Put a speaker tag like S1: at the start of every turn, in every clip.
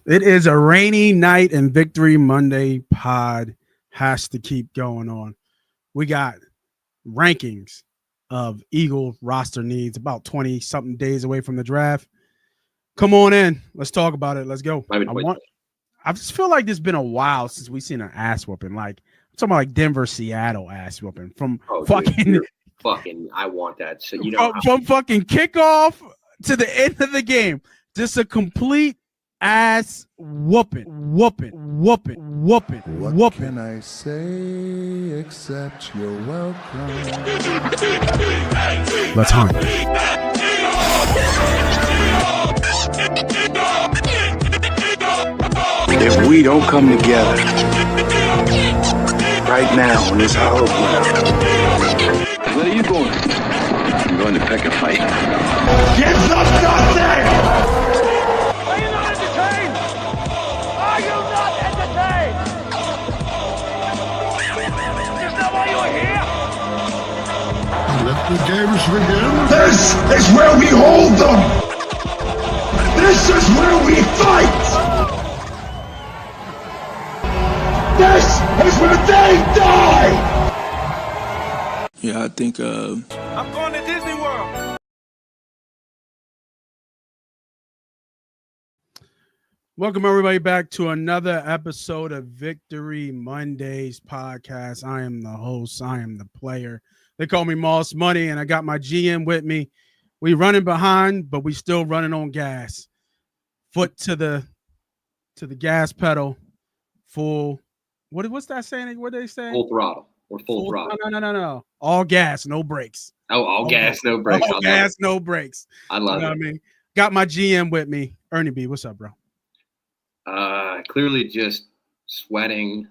S1: It is a rainy night and Victory Monday pod has to keep going on. We got rankings of Eagle roster needs about 20 something days away from the draft. Come on in. Let's talk about it. Let's go. I just feel like it's been a while since we've seen an ass whooping. Like I'm talking about like Denver, Seattle ass whooping from
S2: fucking I want that. So
S1: from fucking kickoff to the end of the game. Just a complete ass whooping. What
S3: can I say except you're welcome?
S1: Let's hunt.
S4: If we don't come together right now on this hollow ground.
S5: Where are you going? I'm going to pick a fight.
S4: Get up, nothing!
S6: Are you not entertained? Are you not entertained? Is that why you're here?
S3: Let the games begin.
S4: This is where we hold them! This is where we fight! This is where they die!
S5: Yeah, I think
S6: I'm going to Disney World.
S1: Welcome everybody back to another episode of Victory Mondays podcast. I am the host. I am the player. They call me Moss Money, and I got my GM with me. We running behind, but we still running on gas. Foot to the gas pedal. Full. What's that saying? What they say?
S2: Full throttle or full throttle?
S1: No. All gas, no brakes.
S2: Oh, all gas, no brakes.
S1: All gas, no brakes.
S2: I love it.
S1: I mean, got my GM with me, Ernie B. What's up, bro?
S2: Clearly just sweating,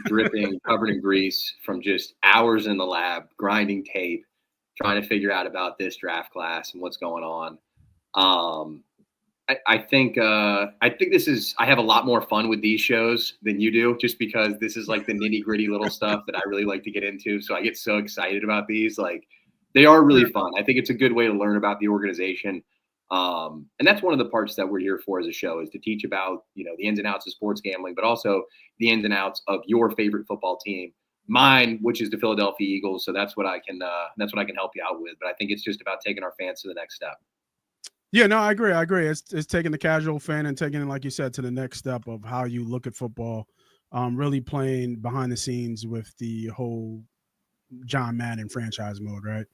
S2: dripping, covered in grease from just hours in the lab, grinding tape, trying to figure out about this draft class and what's going on. I think this is, I have a lot more fun with these shows than you do, just because this is like the nitty gritty little stuff that I really like to get into. So I get so excited about these. Like they are really fun. I think it's a good way to learn about the organization. And that's one of the parts that we're here for as a show, is to teach about, the ins and outs of sports gambling, but also the ins and outs of your favorite football team, mine, which is the Philadelphia Eagles. So that's what I can help you out with. But I think it's just about taking our fans to the next step.
S1: Yeah, no, I agree. It's taking the casual fan and taking it, like you said, to the next step of how you look at football, really playing behind the scenes with the whole John Madden franchise mode, right?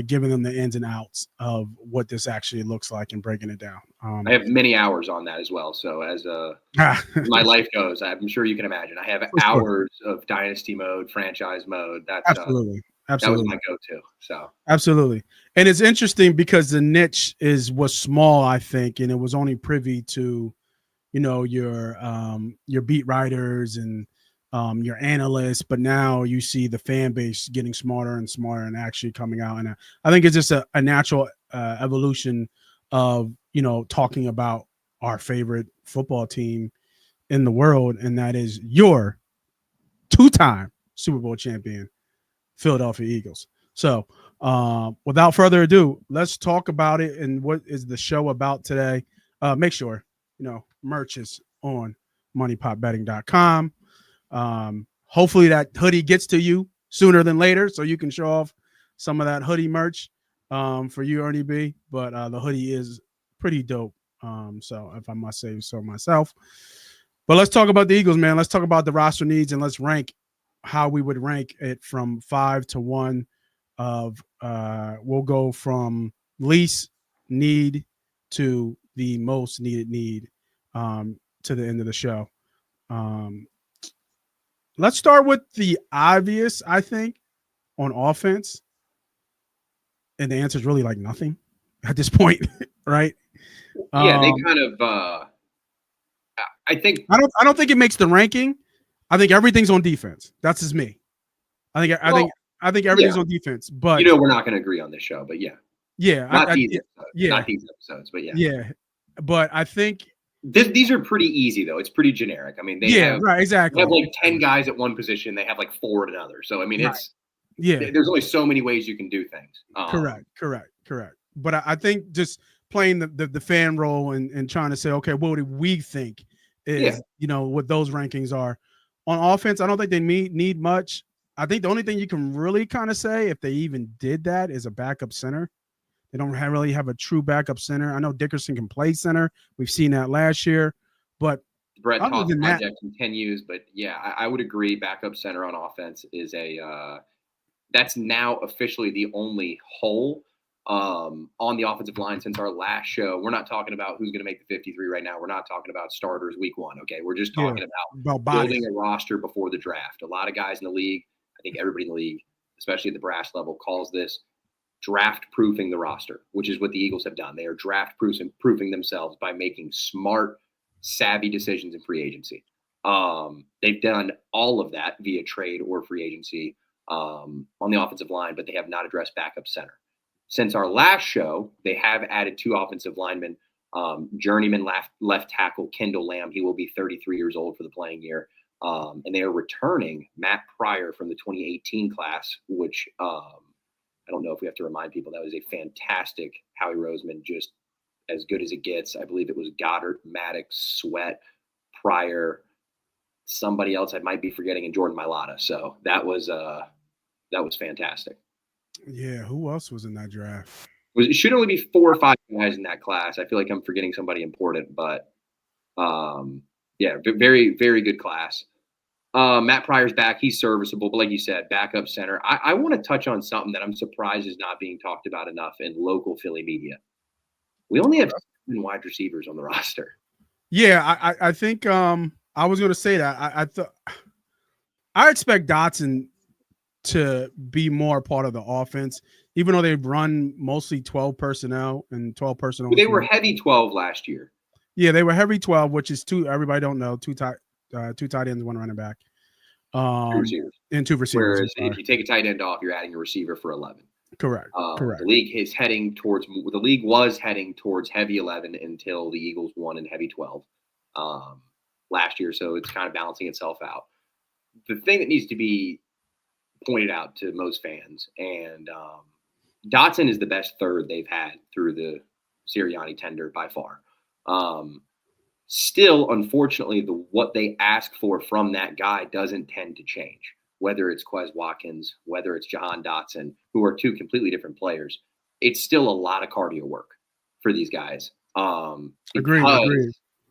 S1: Giving them the ins and outs of what this actually looks like and breaking it down.
S2: I have many hours on that as well. So as my life goes, I'm sure you can imagine, I have hours of dynasty mode, franchise mode. That's
S1: absolutely.
S2: That was my go-to. So
S1: absolutely. And it's interesting because the niche was small, I think, and it was only privy to, your beat writers and your analysts, but now you see the fan base getting smarter and smarter and actually coming out. And I think it's just a natural evolution of, talking about our favorite football team in the world. And that is your two-time Super Bowl champion, Philadelphia Eagles. So without further ado, let's talk about it and what is the show about today. Make sure, merch is on moneypotbetting.com. Hopefully that hoodie gets to you sooner than later so you can show off some of that hoodie merch for you, Ernie B. But the hoodie is pretty dope. So if I must say so myself. But let's talk about the Eagles, man. Let's talk about the roster needs and let's rank how we would rank it from 5 to 1 of we'll go from least need to the most needed need to the end of the show. Let's start with the obvious, I think, on offense. And the answer is really like nothing at this point, right?
S2: Yeah, they kind of I
S1: don't think it makes the ranking. I think everything's on defense. That's just me. I think everything's on defense, but
S2: we're not going to agree on this show, but not these episodes, but
S1: but I think
S2: these are pretty easy though. It's pretty generic. I mean, they have like 10 guys at one position. They have like 4 at another. So I mean, there's only so many ways you can do things.
S1: Correct. But I think just playing the fan role and trying to say, okay, what do we think is, what those rankings are. On offense, I don't think they need much. I think the only thing you can really kind of say, if they even did that, is a backup center. They don't really have a true backup center. I know Dickerson can play center. We've seen that last year, but
S2: Brett
S1: other
S2: Toth
S1: than that,
S2: project continues. But yeah, I would agree. Backup center on offense is that's now officially the only hole on the offensive line since our last show. We're not talking about who's going to make the 53 right now. We're not talking about starters week 1. Okay, we're just talking about building a roster before the draft. A lot of guys in the league, I think everybody in the league, especially at the brass level, calls this draft proofing the roster, which is what the Eagles have done. They are draft proofing themselves by making smart, savvy decisions in free agency. They've done all of that via trade or free agency on the offensive line, but they have not addressed backup center. Since our last show, they have added 2 offensive linemen, journeyman left tackle Kendall Lamb. He will be 33 years old for the playing year. And they are returning Matt Pryor from the 2018 class, which I don't know if we have to remind people that was a fantastic Howie Roseman, just as good as it gets. I believe it was Goddard, Maddox, Sweat, Pryor, somebody else I might be forgetting, and Jordan Mailata. So that was fantastic.
S1: Yeah, who else was in that draft?
S2: It should only be 4 or 5 guys in that class. I feel like I'm forgetting somebody important, but yeah, very, very good class. Matt Pryor's back. He's serviceable, but like you said, backup center. I want to touch on something that I'm surprised is not being talked about enough in local Philly media. We only have 7 wide receivers on the roster.
S1: Yeah, I think I was going to say that. I expect Dotson to be more part of the offense, even though they run mostly 12 personnel and 12 personnel.
S2: They were heavy 12 last year. Yeah,
S1: they were heavy 12, which is 2. Everybody don't know 2 tight ends, 1 running back,
S2: 2 receivers.
S1: And 2 receivers.
S2: Whereas if you take a tight end off, you're adding a receiver for 11.
S1: Correct.
S2: The league was heading towards heavy 11 until the Eagles won in heavy 12 last year. So it's kind of balancing itself out. The thing that needs to be pointed out to most fans, and Dotson is the best third they've had through the Sirianni tender by far. Still, unfortunately, what they ask for from that guy doesn't tend to change. Whether it's Quez Watkins, whether it's Jahan Dotson, who are 2 completely different players, it's still a lot of cardio work for these guys.
S1: Agreed.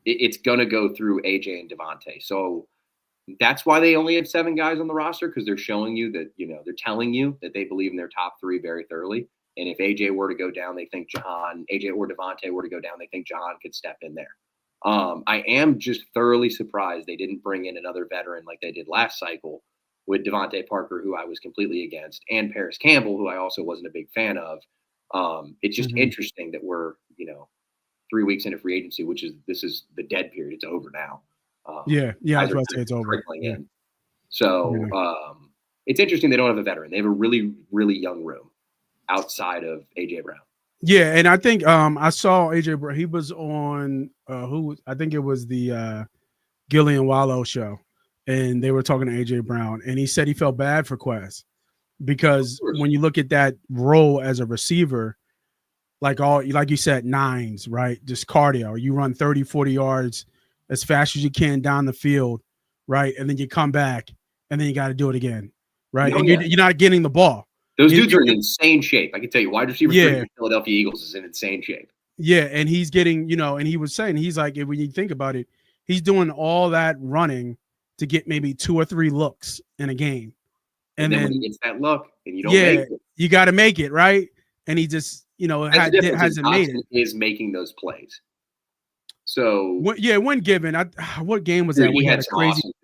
S2: It's going to go through AJ and Devontae. So that's why they only have 7 guys on the roster, because they're showing you that, they're telling you that they believe in their top 3 very thoroughly. And if AJ were to go down, they think AJ or Devontae were to go down, they think Jahan could step in there. I am just thoroughly surprised they didn't bring in another veteran like they did last cycle with Devontae Parker, who I was completely against, and Paris Campbell, who I also wasn't a big fan of. It's just interesting that we're, 3 weeks into free agency, this is the dead period. It's over now.
S1: I was about to say it's over.
S2: Yeah. So it's interesting they don't have a veteran. They have a really, really young room outside of AJ Brown.
S1: Yeah, and I think I saw AJ Brown. He was on I think it was the Gillian Wallow show, and they were talking to AJ Brown, and he said he felt bad for Quez because when you look at that role as a receiver, like you said, 9s, right? Just cardio. You run 30, 40 yards as fast as you can down the field, right? And then you come back, and then you got to do it again, right?
S2: Oh,
S1: and
S2: yeah.
S1: you're not getting the ball.
S2: Those dudes are in insane shape. I can tell you, wide receiver for the Philadelphia Eagles is in insane shape.
S1: Yeah, and he's getting, and he was saying, he's like, when you think about it, he's doing all that running to get maybe 2 or 3 looks in a game.
S2: And then when he gets that look and you don't make it.
S1: You got to make it, right? And he just, hasn't made it.
S2: Is making those plays. So
S1: when given, what game was that?
S2: He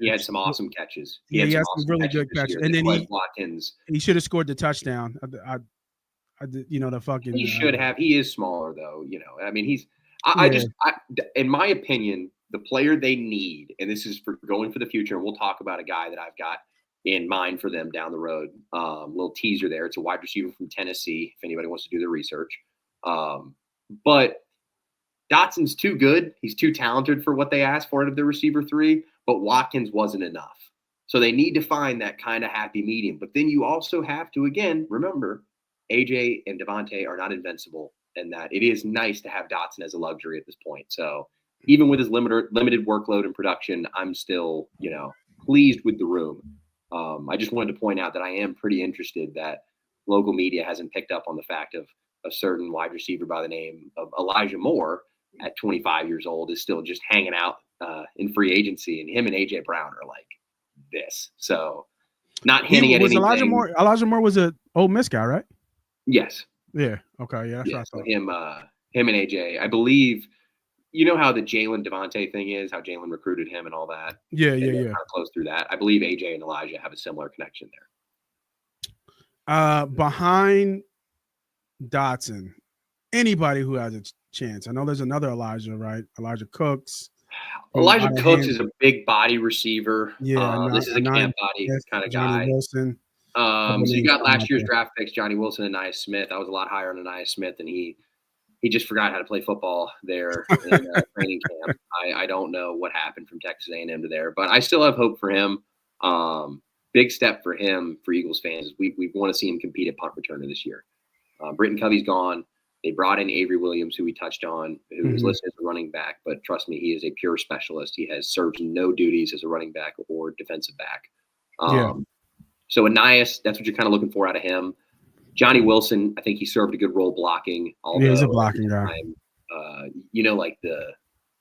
S2: had some awesome catches.
S1: He had some really good catches, and then
S2: Watkins.
S1: He should have scored the touchdown. The fucking.
S2: He should have. He is smaller though. I mean, in my opinion, the player they need, and this is for going for the future. And we'll talk about a guy that I've got in mind for them down the road. Little teaser there. It's a wide receiver from Tennessee. If anybody wants to do the research, but. Dotson's too good. He's too talented for what they asked for out of the receiver 3, but Watkins wasn't enough. So they need to find that kind of happy medium. But then you also have to, again, remember, AJ and Devontae are not invincible. and that it is nice to have Dotson as a luxury at this point. So even with his limited workload and production, I'm still, pleased with the room. I just wanted to point out that I am pretty interested that local media hasn't picked up on the fact of a certain wide receiver by the name of Elijah Moore at 25 years old is still just hanging out in free agency, and him and AJ Brown are like this. So not hinting at anything.
S1: Elijah Moore was a Ole Miss guy, right?
S2: Yes.
S1: Yeah. Okay. Yeah. That's
S2: Yeah,
S1: what I thought.
S2: Him and AJ, I believe. You know how the Jalen Devontae thing is, how Jalen recruited him and all that.
S1: Yeah.
S2: Kind of close through that. I believe AJ and Elijah have a similar connection there.
S1: Behind Dotson, anybody who has a chance. I know there's another Elijah, right? Elijah Cooks.
S2: Elijah Cooks is a big body receiver.
S1: Yeah,
S2: this is a camp body kind of guy.
S1: Wilson.
S2: So you got last year's draft picks, Johnny Wilson and Anais Smith. I was a lot higher on Anais Smith, and he just forgot how to play football there in training camp. I don't know what happened from Texas A&M to there, but I still have hope for him. Big step for him, for Eagles fans. We want to see him compete at punt returner this year. Britton Covey's gone. They brought in Avery Williams, who we touched on, who is listed as a running back, but trust me, he is a pure specialist. He has served no duties as a running back or defensive back. So Anais, that's what you're kind of looking for out of him. Johnny Wilson, I think he served a good role blocking.
S1: Yeah, he's a blocking guy.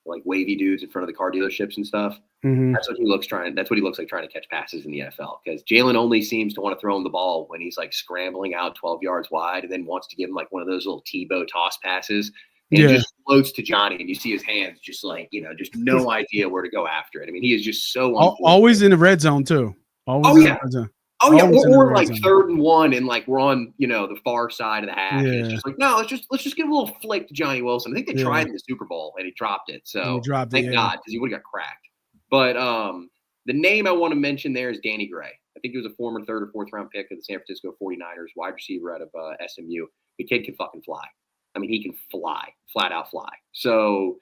S2: Like wavy dudes in front of the car dealerships and stuff.
S1: Mm-hmm.
S2: That's what he looks like trying to catch passes in the NFL, because Jalen only seems to want to throw him the ball when he's like scrambling out 12 yards wide, and then wants to give him like one of those little Tebow toss passes. And it just floats to Johnny, and you see his hands just like, just no idea where to go after it. I mean, he is just so
S1: always in the red zone too. Always in the red zone.
S2: Or like 3rd and 1, and like we're on, the far side of the hash. And it's just like, no, let's just give a little flick to Johnny Wilson. I think they tried in the Super Bowl and he dropped it. So thank God, because he would have got cracked. But the name I want to mention there is Danny Gray. I think he was a former 3rd or 4th round pick of the San Francisco 49ers, wide receiver out of SMU. The kid can fucking fly. I mean, he can fly, flat out fly. So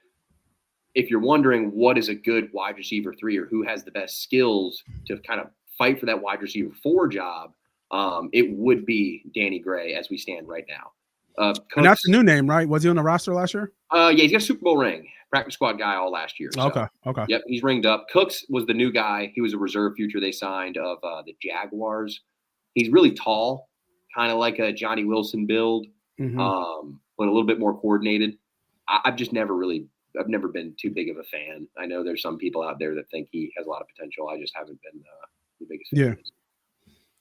S2: if you're wondering what is a good wide receiver 3 or who has the best skills to kind of fight for that wide receiver 4 job, it would be Danny Gray as we stand right now.
S1: And that's a new name, right? Was he on the roster last year?
S2: Yeah, he's got a Super Bowl ring. Practice squad guy all last year. So.
S1: Okay.
S2: Yep, he's ringed up. Cooks was the new guy. He was a reserve future they signed of the Jaguars. He's really tall, kind of like a Johnny Wilson build, but a little bit more coordinated. I've never been too big of a fan. I know there's some people out there that think he has a lot of potential. I just haven't been the biggest fan.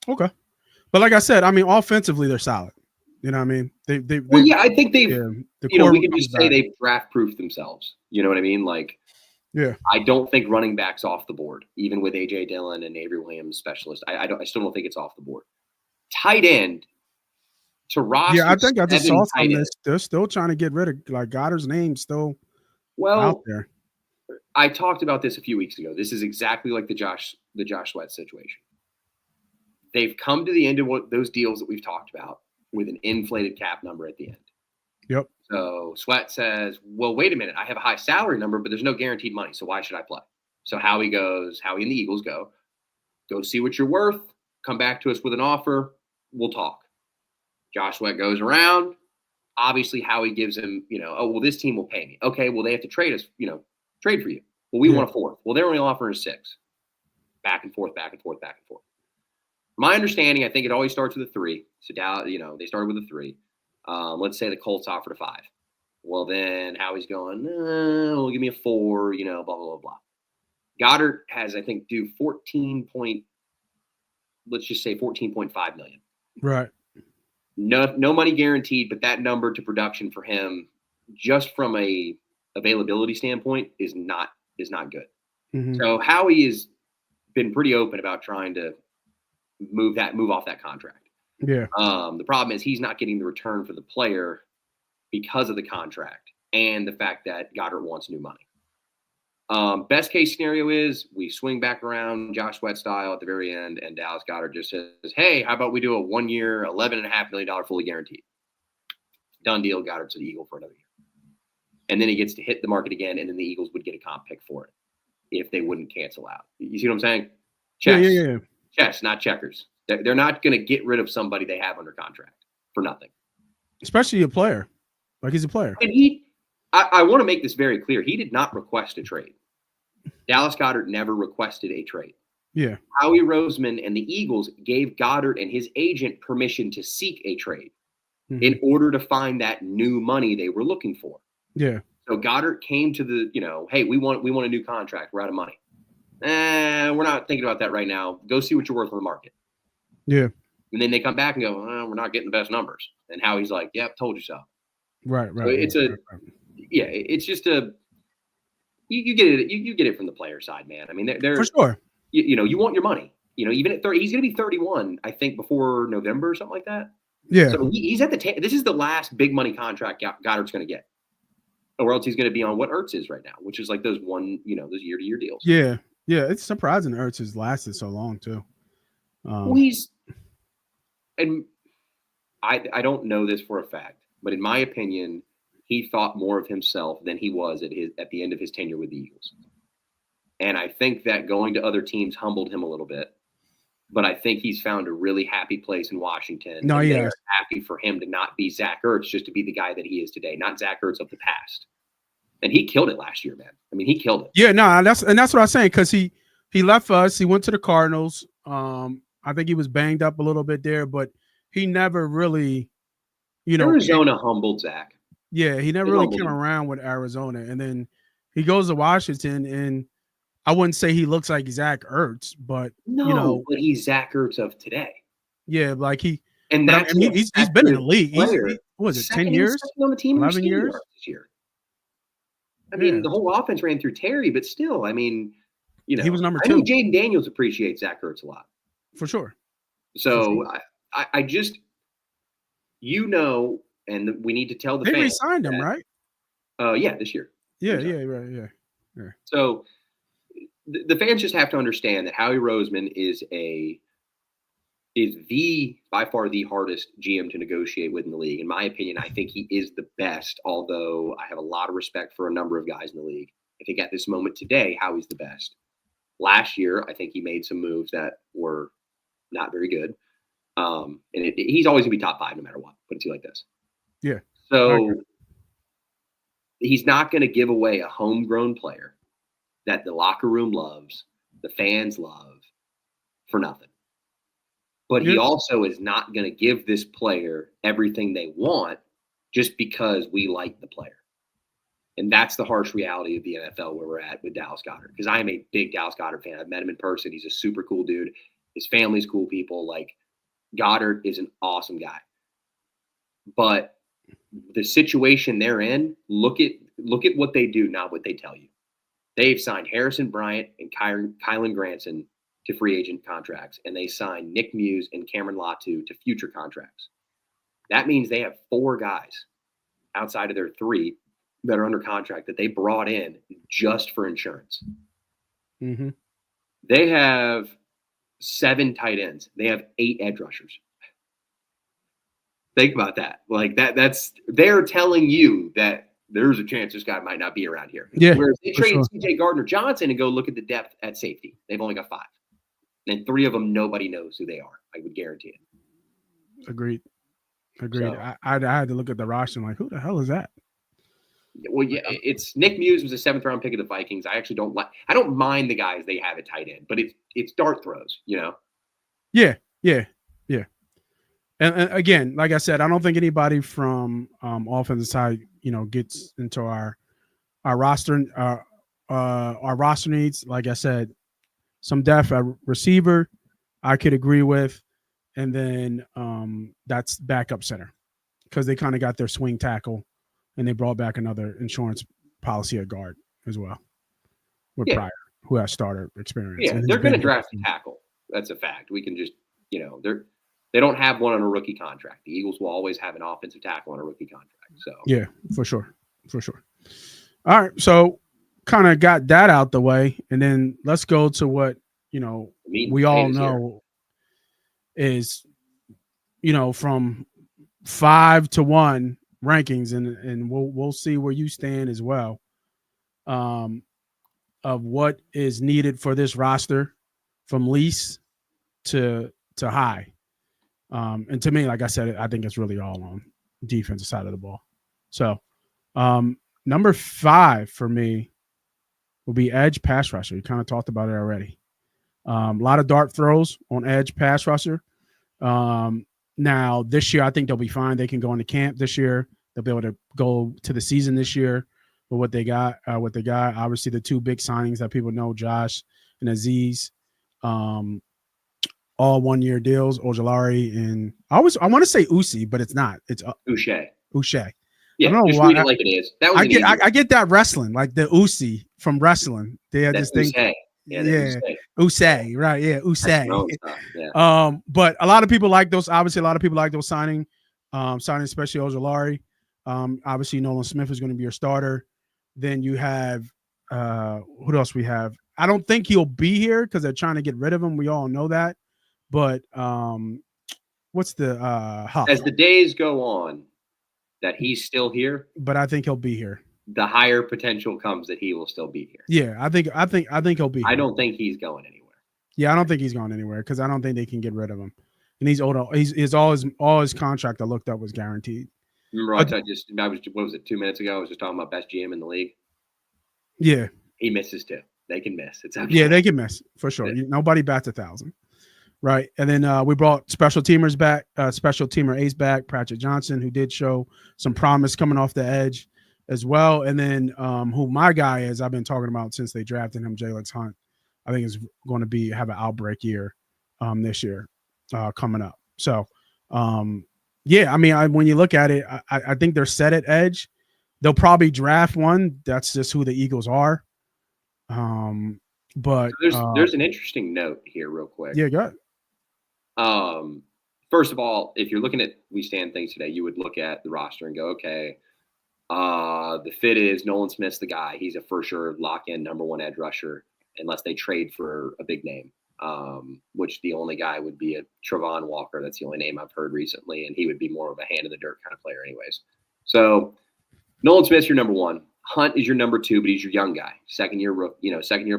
S1: Yeah. Okay. But like I said, I mean, offensively, they're solid. You know what I mean?
S2: I think they've, we can just say they've draft-proofed themselves. You know what I mean? Like, I don't think running back's off the board, even with A.J. Dillon and Avery Williams specialist. I still don't think it's off the board. Tight end, to roster.
S1: Yeah, I think I just saw something. They're still trying to get rid of, like, Goddard's name still out there.
S2: I talked about this a few weeks ago. This is exactly like the Josh Sweat situation. They've come to the end of those deals that we've talked about with an inflated cap number at the end.
S1: Yep.
S2: So Sweat says, well, wait a minute. I have a high salary number, but there's no guaranteed money. So why should I play? So Howie and the Eagles go see what you're worth. Come back to us with an offer. We'll talk. Josh Sweat goes around. Obviously, Howie gives him, this team will pay me. Okay, well, they have to trade us, trade for you. Well, we want a 4th. Well, they're only offering 6. Back and forth. My understanding, I think it always starts with a 3. So Dallas, they started with a 3. Let's say the Colts offered a 5. Well, then Howie's going, well, give me a 4, blah, blah, blah, blah. Goddard has, I think, due 14.5 million.
S1: Right.
S2: No money guaranteed, but that number to production for him, just from a availability standpoint, is not good. Mm-hmm. So Howie has been pretty open about trying to move off that contract.
S1: Yeah.
S2: The problem is he's not getting the return for the player because of the contract and the fact that Goddard wants new money. Best case scenario is we swing back around Josh Sweat style at the very end, and Dallas Goedert just says, hey, how about we do a 1-year, $11.5 million fully guaranteed? Done deal. Goddard's an Eagle for another year. And then he gets to hit the market again, and then the Eagles would get a comp pick for it if they wouldn't cancel out. You see what I'm saying? Chess.
S1: Yeah.
S2: Chess, not checkers. They're not going to get rid of somebody they have under contract for nothing.
S1: Especially a player. Like he's a player.
S2: And I want to make this very clear. He did not request a trade. Dallas Goedert never requested a trade.
S1: Yeah.
S2: Howie Roseman and the Eagles gave Goddard and his agent permission to seek a trade in order to find that new money they were looking for.
S1: Yeah.
S2: So Goddard came to the, hey, we want a new contract. We're out of money. We're not thinking about that right now. Go see what you're worth on the market.
S1: Yeah.
S2: And then they come back and go, we're not getting the best numbers. And Howie's like, yep, told you so.
S1: Right.
S2: So it's just you get it. You get it from the player side, man. I mean, they're
S1: for sure.
S2: You want your money. Even at 30, he's going to be 31, I think, before November or something like that.
S1: Yeah.
S2: So he's at the this is the last big money contract Goddard's going to get, or else he's going to be on what Ertz is right now, which is like those those year-to-year deals.
S1: Yeah. Yeah. It's surprising Ertz has lasted so long too.
S2: Well, and I don't know this for a fact, but in my opinion, he thought more of himself than he was at the end of his tenure with the Eagles. And I think that going to other teams humbled him a little bit. But I think he's found a really happy place in Washington.
S1: No,
S2: and
S1: yeah.
S2: they're happy for him to not be Zach Ertz, just to be the guy that he is today, not Zach Ertz of the past. And he killed it last year, man. I mean, he killed it.
S1: Yeah, no, that's what I was saying, because he left us. He went to the Cardinals. I think he was banged up a little bit there, but he never really,
S2: Arizona humbled Zach.
S1: Yeah, he never really came around with Arizona. And then he goes to Washington, and I wouldn't say he looks like Zach Ertz, but
S2: but he's Zach Ertz of today.
S1: Yeah, like he's
S2: been in the league.
S1: What was it, 10 years?
S2: On the team
S1: 11 years
S2: this year. I mean, the whole offense ran through Terry, but still, I mean,
S1: he was number 2.
S2: I think Jaden Daniels appreciates Zach Ertz a lot.
S1: For sure.
S2: So I just, and we need to tell the fans.
S1: They re-signed him, right?
S2: Yeah, this year.
S1: Yeah, right. Yeah.
S2: So the fans just have to understand that Howie Roseman is by far the hardest GM to negotiate with in the league. In my opinion, I think he is the best, although I have a lot of respect for a number of guys in the league. I think at this moment today, Howie's the best. Last year, I think he made some moves that were not very good. And he's always going to be top 5 no matter what. Put it to you like this.
S1: Yeah.
S2: So he's not going to give away a homegrown player that the locker room loves, the fans love, for nothing. But he also is not going to give this player everything they want just because we like the player. And that's the harsh reality of the NFL where we're at with Dallas Goedert. Because I am a big Dallas Goedert fan. I've met him in person. He's a super cool dude. His family's cool people. Like, Goddard is an awesome guy. But the situation they're in, look at what they do, not what they tell you. They've signed Harrison Bryant and Kylan Granson to free agent contracts, and they signed Nick Muse and Cameron Latu to future contracts. That means they have 4 guys outside of their 3 that are under contract that they brought in just for insurance.
S1: Mm-hmm.
S2: They have 7 tight ends. They have 8 edge rushers. Think about that. Like that's they're telling you that there's a chance this guy might not be around here.
S1: Yeah.
S2: Whereas they trade CJ Gardner-Johnson and go look at the depth at safety. They've only got 5. And 3 of them, nobody knows who they are. I would guarantee it.
S1: Agreed.
S2: So,
S1: I had to look at the roster and like, who the hell is that?
S2: Well, yeah, it's Nick Muse was a 7th round pick of the Vikings. I actually don't mind the guys they have at tight end, but it's dart throws,
S1: Yeah. And again, like I said, I don't think anybody from offensive side, gets into our roster. Our roster needs, like I said, some depth at receiver, I could agree with, and then that's backup center because they kind of got their swing tackle, and they brought back another insurance policy at guard as well with Pryor, who has starter experience.
S2: Yeah, they're going to draft a tackle. That's a fact. We can just, they don't have one on a rookie contract. The Eagles will always have an offensive tackle on a rookie contract. So
S1: yeah, for sure. All right, so kind of got that out the way, and then let's go to what we all know is from 5 to 1 rankings, and we'll see where you stand as well, of what is needed for this roster from least to high. And to me, like I said, I think it's really all on defensive side of the ball. So, number 5 for me will be edge pass rusher. You kind of talked about it already. A lot of dart throws on edge pass rusher. Now this year, I think they'll be fine. They can go into camp this year. They'll be able to go to the season this year with what they got. Obviously, the 2 big signings that people know, Josh and Aziz, all 1-year deals. Ojulari and I want to say Usi, but it's not. It's
S2: Uche.
S1: I
S2: Yeah,
S1: don't know
S2: just
S1: why.
S2: read it like it is. That was
S1: I get that wrestling, like the Usi from wrestling. They had this thing.
S2: Uche.
S1: Yeah, Uche, right? Yeah, Uche.
S2: Yeah.
S1: But a lot of people like those. Obviously, a lot of people like those signing, especially Ojulari. Obviously, Nolan Smith is going to be your starter. Then you have who else we have? I don't think he'll be here because they're trying to get rid of him. We all know that. But what's the Huff?
S2: As the days go on, that he's still here,
S1: But I think he'll be here.
S2: the higher potential comes that he will still be here.
S1: Yeah, I think he'll be here.
S2: I don't think he's going anywhere.
S1: Yeah, I don't think he's going anywhere because I don't think they can get rid of him. And he's old. He's all his contract I looked up was guaranteed.
S2: Remember, what was it, 2 minutes ago? I was just talking about best GM in the league.
S1: Yeah,
S2: He misses too. They can miss. It's okay.
S1: yeah, they can miss for sure.
S2: Yeah.
S1: Nobody bats 1,000, right? And then we brought special teamers back, special teamer ace back, Pratchett Johnson, who did show some promise coming off the edge as well. And then who my guy is, I've been talking about since they drafted him, Jalex Hunt. I think is going to have an outbreak year this year coming up. So yeah, I mean, when you look at it, I think they're set at edge. They'll probably draft one. That's just who the Eagles are. But
S2: there's an interesting note here, real quick.
S1: Yeah, go ahead.
S2: First of all, if you're looking at We Stand things today, you would look at the roster and go, okay, the fit is Nolan Smith's the guy. He's a for sure lock-in number 1 edge rusher, unless they trade for a big name, which the only guy would be a Travon Walker. That's the only name I've heard recently, and he would be more of a hand in the dirt kind of player anyways. So Nolan Smith's your number 1. Hunt is your number 2, but he's your young guy, second year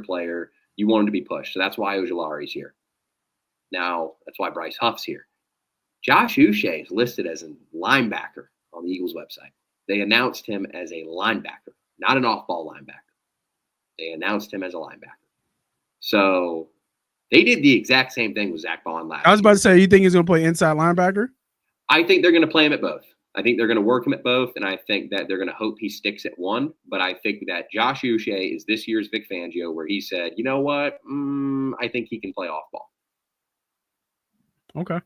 S2: player. You want him to be pushed. So that's why Ojulari's here. Now, that's why Bryce Huff's here. Josh Uche is listed as a linebacker on the Eagles website. They announced him as a linebacker, not an off-ball linebacker. They announced him as a linebacker. So they did the exact same thing with Zach Bond last
S1: I was about
S2: year.
S1: to say, you think he's going to play inside linebacker?
S2: I think they're going to play him at both. I think they're going to work him at both, and I think that they're going to hope he sticks at one. But I think that Josh Uche is this year's Vic Fangio, where he said, you know what? I think he can play off-ball.
S1: Okay.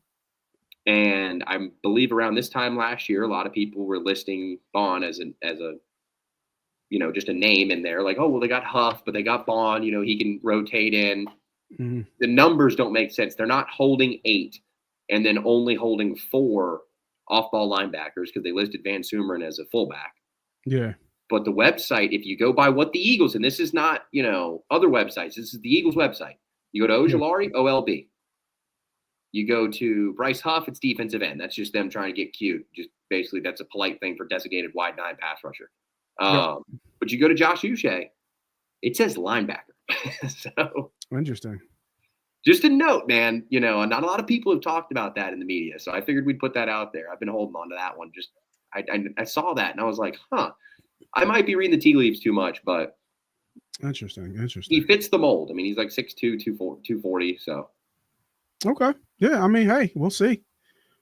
S2: And I believe around this time last year, a lot of people were listing Bond as a just a name in there. Like, oh, well, they got Huff, but they got Bond. He can rotate in.
S1: Mm-hmm.
S2: The numbers don't make sense. They're not holding 8 and then only holding 4 off-ball linebackers because they listed Van Sumeren as a fullback.
S1: Yeah.
S2: But the website, if you go by what the Eagles, and this is not, other websites, this is the Eagles website. You go to Ojulari, OLB. You go to Bryce Huff, it's defensive end. That's just them trying to get cute. Just basically, that's a polite thing for designated wide 9 pass rusher. But you go to Josh Uche, it says linebacker. So
S1: Interesting.
S2: just a note, man, not a lot of people have talked about that in the media. So I figured we'd put that out there. I've been holding on to that one. Just I saw that and I was like, I might be reading the tea leaves too much, but
S1: Interesting.
S2: he fits the mold. I mean, he's like 6'2", 240. So
S1: Okay. Yeah. I mean, hey, we'll see.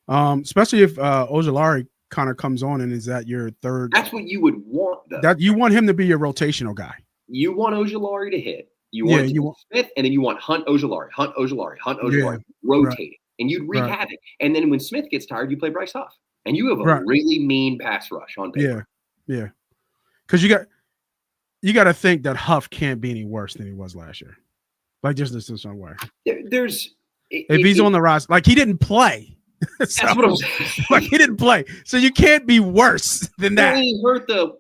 S1: Especially if Ojulari kind of comes on and is that your third.
S2: that's what you would want, though.
S1: That you want him to be your rotational guy.
S2: You want Ojulari to hit. You want Smith, and then you want Hunt Ojulari, rotating, and you'd wreak havoc. And then when Smith gets tired, you play Bryce Huff, and you have a really mean pass rush on paper.
S1: Yeah. Because you got to think that Huff can't be any worse than he was last year. Like just this some way. If he's on the roster, like he didn't play.
S2: That's what I'm saying.
S1: Like he didn't play, so you can't be worse than that.
S2: He hurt the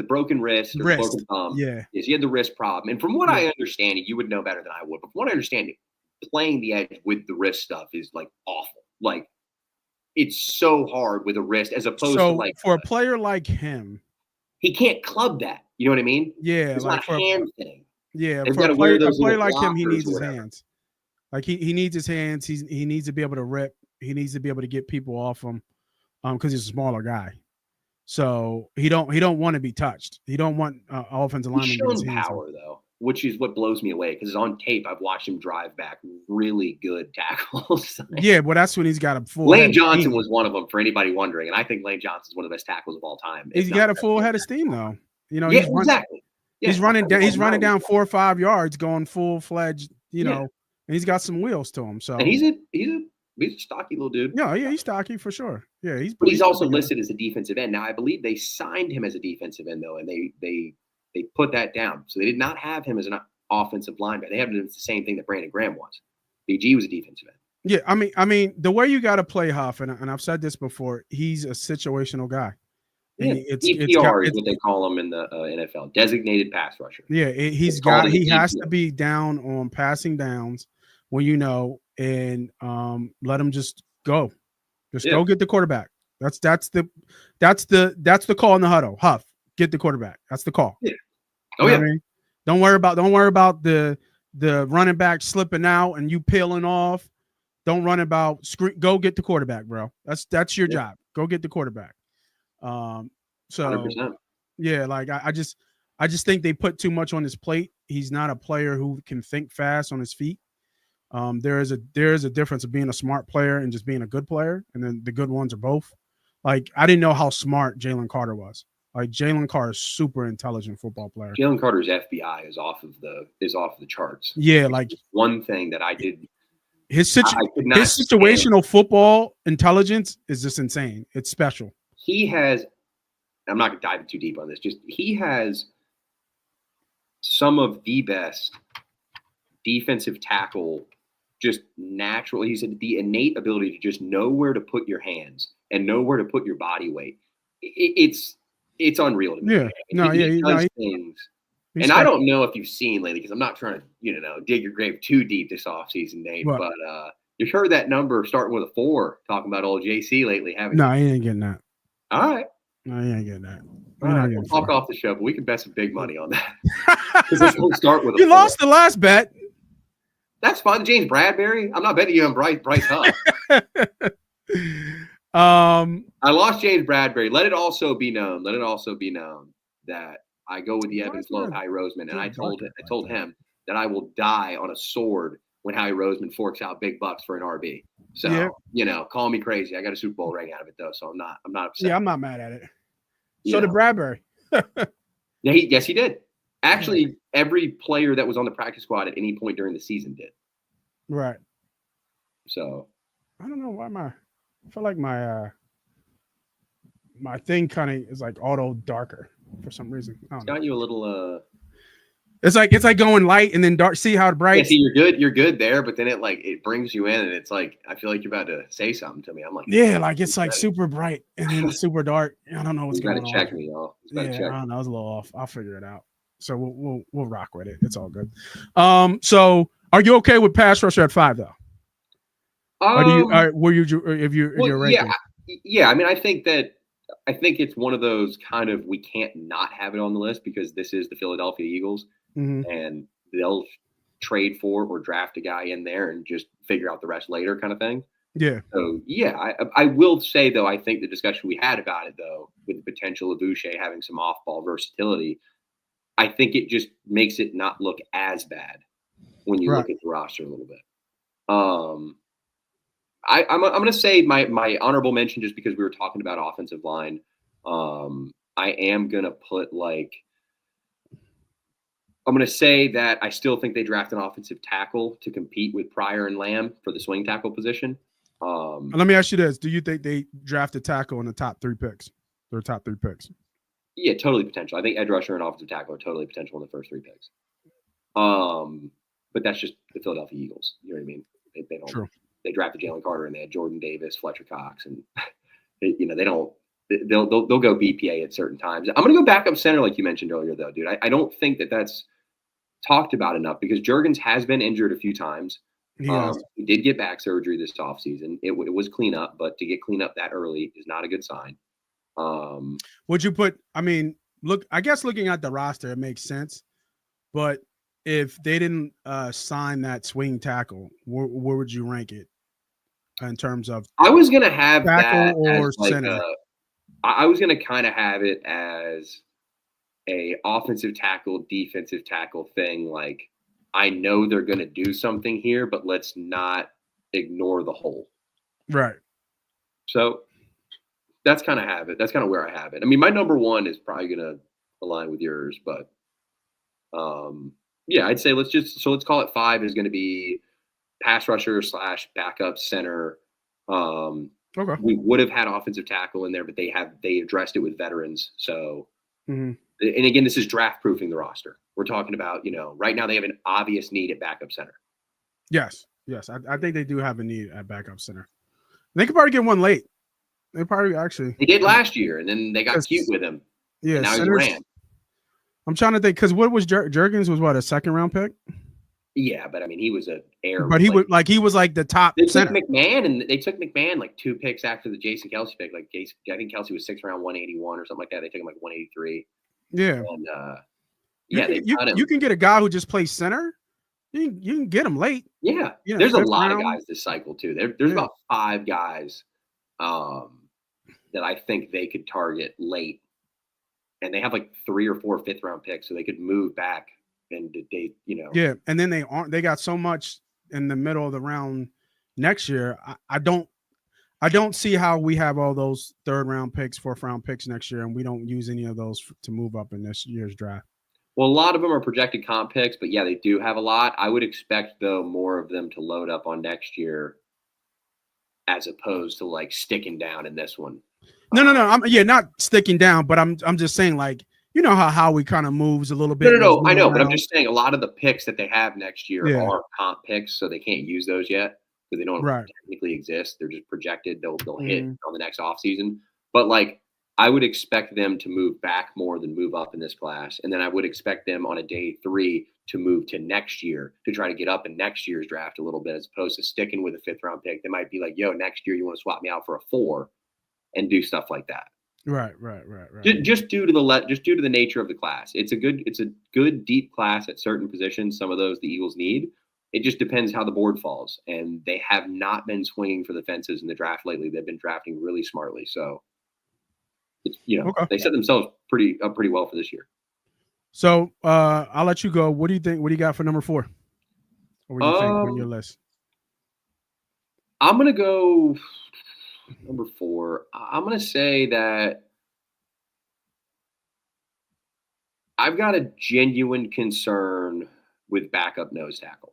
S2: broken wrist or broken thumb.
S1: Yeah.
S2: Yes, he had the wrist problem. And from what I understand, you would know better than I would. But from what I understand, playing the edge with the wrist stuff is like awful. Like it's so hard with a wrist as opposed to like
S1: for a player like him,
S2: he can't club that. You know what I mean?
S1: Yeah,
S2: it's
S1: like
S2: not a hand thing.
S1: Yeah,
S2: They've
S1: for
S2: got
S1: a
S2: to wear
S1: player
S2: those little
S1: like him, he
S2: blockers
S1: needs
S2: or
S1: his
S2: whatever.
S1: hands. Like he needs his hands. He needs to be able to rip. He needs to be able to get people off him, because he's a smaller guy. So he don't want to be touched. He don't want offensive lineman
S2: He's
S1: to get his
S2: shown
S1: hands on.
S2: power though, which is what blows me away because on tape I've watched him drive back really good tackles.
S1: Yeah, well, that's when he's got a full.
S2: Lane
S1: head of
S2: Johnson
S1: steam.
S2: was one of them for anybody wondering, and I think Lane Johnson's one of the best tackles of all time.
S1: He's got a full head of steam though. You know,
S2: Yeah,
S1: he's
S2: exactly.
S1: He's
S2: Yeah,
S1: running down. He's
S2: I'm
S1: running
S2: not-
S1: down 4 or 5 yards, going full fledged. You
S2: Yeah.
S1: know, and he's got some wheels to him. So
S2: And he's a stocky little dude.
S1: yeah, he's stocky for sure. Yeah,
S2: But he's also
S1: pretty good.
S2: listed as a defensive end. Now I believe they signed him as a defensive end though, and they put that down. So they did not have him as an offensive linebacker. They have him as the same thing that Brandon Graham was. BG was a defensive end.
S1: Yeah, I mean, the way you got to play Huff, and I've said this before, he's a situational guy.
S2: Yeah,
S1: And
S2: DPR is what they call him in the NFL, designated pass rusher.
S1: Yeah,
S2: It's called
S1: he
S2: a
S1: has
S2: DPR.
S1: to be down on passing downs when and let him just go. Just
S2: Yeah.
S1: go get the quarterback. That's the call in the huddle. Huff, get the quarterback. That's the call.
S2: Yeah.
S1: You
S2: Oh
S1: know
S2: yeah.
S1: what I mean? Don't worry about the running back slipping out and you peeling off. Don't run about go get the quarterback, bro. That's your job. Go get the quarterback. So
S2: 100%.
S1: yeah, like I just think they put too much on his plate. He's not a player who can think fast on his feet. There is a difference of being a smart player and just being a good player, and then the good ones are both. Like I didn't know how smart Jalen Carter was. Like Jalen Carter is super intelligent football player.
S2: Jalen Carter's FBI is off of the charts.
S1: Yeah, like
S2: One thing that I did
S1: his
S2: I could not
S1: his
S2: stand.
S1: situational football intelligence is just insane. It's special.
S2: He has, I'm not going to dive too deep on this, just he has some of the best defensive tackle, just natural. He said the innate ability to just know where to put your hands and know where to put your body weight. It's unreal to me.
S1: Yeah. No,
S2: He
S1: yeah,
S2: does things.
S1: He's
S2: And I
S1: special.
S2: don't know if you've seen lately, because I'm not trying to, dig your grave too deep this offseason, Nate,
S1: What?
S2: but you've heard that number starting with a 4 talking about old JC lately, haven't you?
S1: No, he ain't getting that.
S2: All right.
S1: No, he ain't getting that.
S2: All
S1: You're not
S2: right.
S1: getting
S2: We'll talk
S1: four.
S2: off the show, but we can bet some big money on that. Because this won't start with a
S1: You
S2: 4.
S1: lost the last bet.
S2: That's fine. James Bradbury. I'm not betting you on Bryce Huff. I lost James Bradbury. Let it also be known that I go with the Evans Low of Howie Roseman, and I told him that I will die on a sword when Howie Roseman forks out big bucks for an RB. So
S1: Yeah.
S2: call me crazy. I got a Super Bowl ring out of it though, so I'm not upset.
S1: Yeah, I'm not mad at it.
S2: You
S1: So did
S2: know.
S1: Bradbury.
S2: Yeah, yes, he did. Actually, every player that was on the practice squad at any point during the season did.
S1: Right.
S2: So
S1: I don't know why I feel like my thing kind of is like auto darker for some reason. I don't
S2: it's
S1: know.
S2: got you a little.
S1: It's like going light and then dark. See how
S2: Yeah,
S1: bright?
S2: see, you're good there, but then it brings you in, and it's like I feel like you're about to say something to me. I'm like,
S1: Yeah, like it's like
S2: gotta-
S1: super bright and then super dark. I don't know what's
S2: you got
S1: going
S2: to
S1: on.
S2: check me, y'all. You
S1: Yeah,
S2: gotta check.
S1: I don't know. I was a little off. I'll figure it out. So we'll rock with it. It's all good. So are you okay with pass rusher at 5 though? Or do you? Were you? If you're ranking?
S2: Yeah. I mean, I think it's one of those kind of we can't not have it on the list because this is the Philadelphia Eagles,
S1: Mhm.
S2: and they'll trade for or draft a guy in there and just figure out the rest later, kind of thing.
S1: Yeah.
S2: So yeah, I will say though, I think the discussion we had about it though, with the potential of Boucher having some off-ball versatility, I think it just makes it not look as bad when you
S1: Right.
S2: look at the roster a little bit. I'm going to say my honorable mention just because we were talking about offensive line. I am going to put I'm going to say that I still think they draft an offensive tackle to compete with Pryor and Lamb for the swing tackle position.
S1: Let me ask you this: do you think they draft a tackle in the top 3 picks? Their top 3 picks.
S2: Yeah, totally potential. I think edge rusher and offensive tackle are totally potential in the first 3 picks. But that's just the Philadelphia Eagles. You know what I mean? They don't.
S1: True.
S2: They drafted Jalen Carter and they had Jordan Davis, Fletcher Cox, and they don't. They'll go BPA at certain times. I'm going to go backup center like you mentioned earlier, though, dude. I don't think that's talked about enough because Juergens has been injured a few times.
S1: Yeah.
S2: He did get back surgery this offseason. It was cleanup, but to get cleaned up that early is not a good sign.
S1: Would you put? I mean, look. I guess looking at the roster, it makes sense. But if they didn't sign that swing tackle, where would you rank it in terms of?
S2: I was gonna have
S1: Tackle
S2: that
S1: or
S2: as like
S1: center?
S2: I was going to kind of have it as a offensive tackle, defensive tackle thing. Like, I know they're going to do something here, but let's not ignore the hole.
S1: Right.
S2: So that's kind of have it. That's kind of where I have it. I mean, my number one is probably going to align with yours, but yeah, I'd say let's call it 5 is going to be pass rusher / backup center.
S1: Okay.
S2: We would have had offensive tackle in there, but they addressed it with veterans. So, and again, this is draft proofing the roster. We're talking about, right now they have an obvious need at backup center.
S1: Yes. I think they do have a need at backup center. They could probably get one late. They probably actually.
S2: They did last year, and then they got cute with him.
S1: Yeah.
S2: And now he's ran.
S1: I'm trying to think because what was Jurgens was what, a 2nd round pick?
S2: Yeah, but I mean he was an air.
S1: But he was like the top
S2: they
S1: center.
S2: took McMahon, and they took McMahon like 2 picks after the Jason Kelce pick. Like I think Kelce was 6th round, 181 or something like that. They took him like 183.
S1: Yeah.
S2: And
S1: you can get a guy who just plays center. You can get him late.
S2: Yeah. There's a lot of guys this cycle too. There's about 5 guys that I think they could target late. And they have like 3 or 4 5th round picks, so they could move back and they,
S1: Yeah, and then they got so much in the middle of the round next year. I don't see how we have all those 3rd round picks, 4th round picks next year, and we don't use any of those to move up in this year's draft.
S2: Well, a lot of them are projected comp picks, but yeah, they do have a lot. I would expect though more of them to load up on next year, as opposed to like sticking down in this one.
S1: No. I'm not sticking down, but I'm just saying, like, how we kind of moves a little bit.
S2: No, I know, but I'm just saying a lot of the picks that they have next year are comp picks, so they can't use those yet because they don't technically exist. They're just projected. They'll hit on the next offseason. But like, I would expect them to move back more than move up in this class, and then I would expect them on a day 3 to move to next year to try to get up in next year's draft a little bit, as opposed to sticking with a 5th round pick. They might be like, "Yo, next year you want to swap me out for a 4." And do stuff like that.
S1: Right.
S2: Just due to the nature of the class, it's a good deep class at certain positions. Some of those the Eagles need. It just depends how the board falls, and they have not been swinging for the fences in the draft lately. They've been drafting really smartly, so it's, they set themselves pretty well for this year.
S1: So I'll let you go. What do you think? What do you got for number 4? What do you think on your list?
S2: I'm gonna go. Number 4, I'm going to say that I've got a genuine concern with backup nose tackle.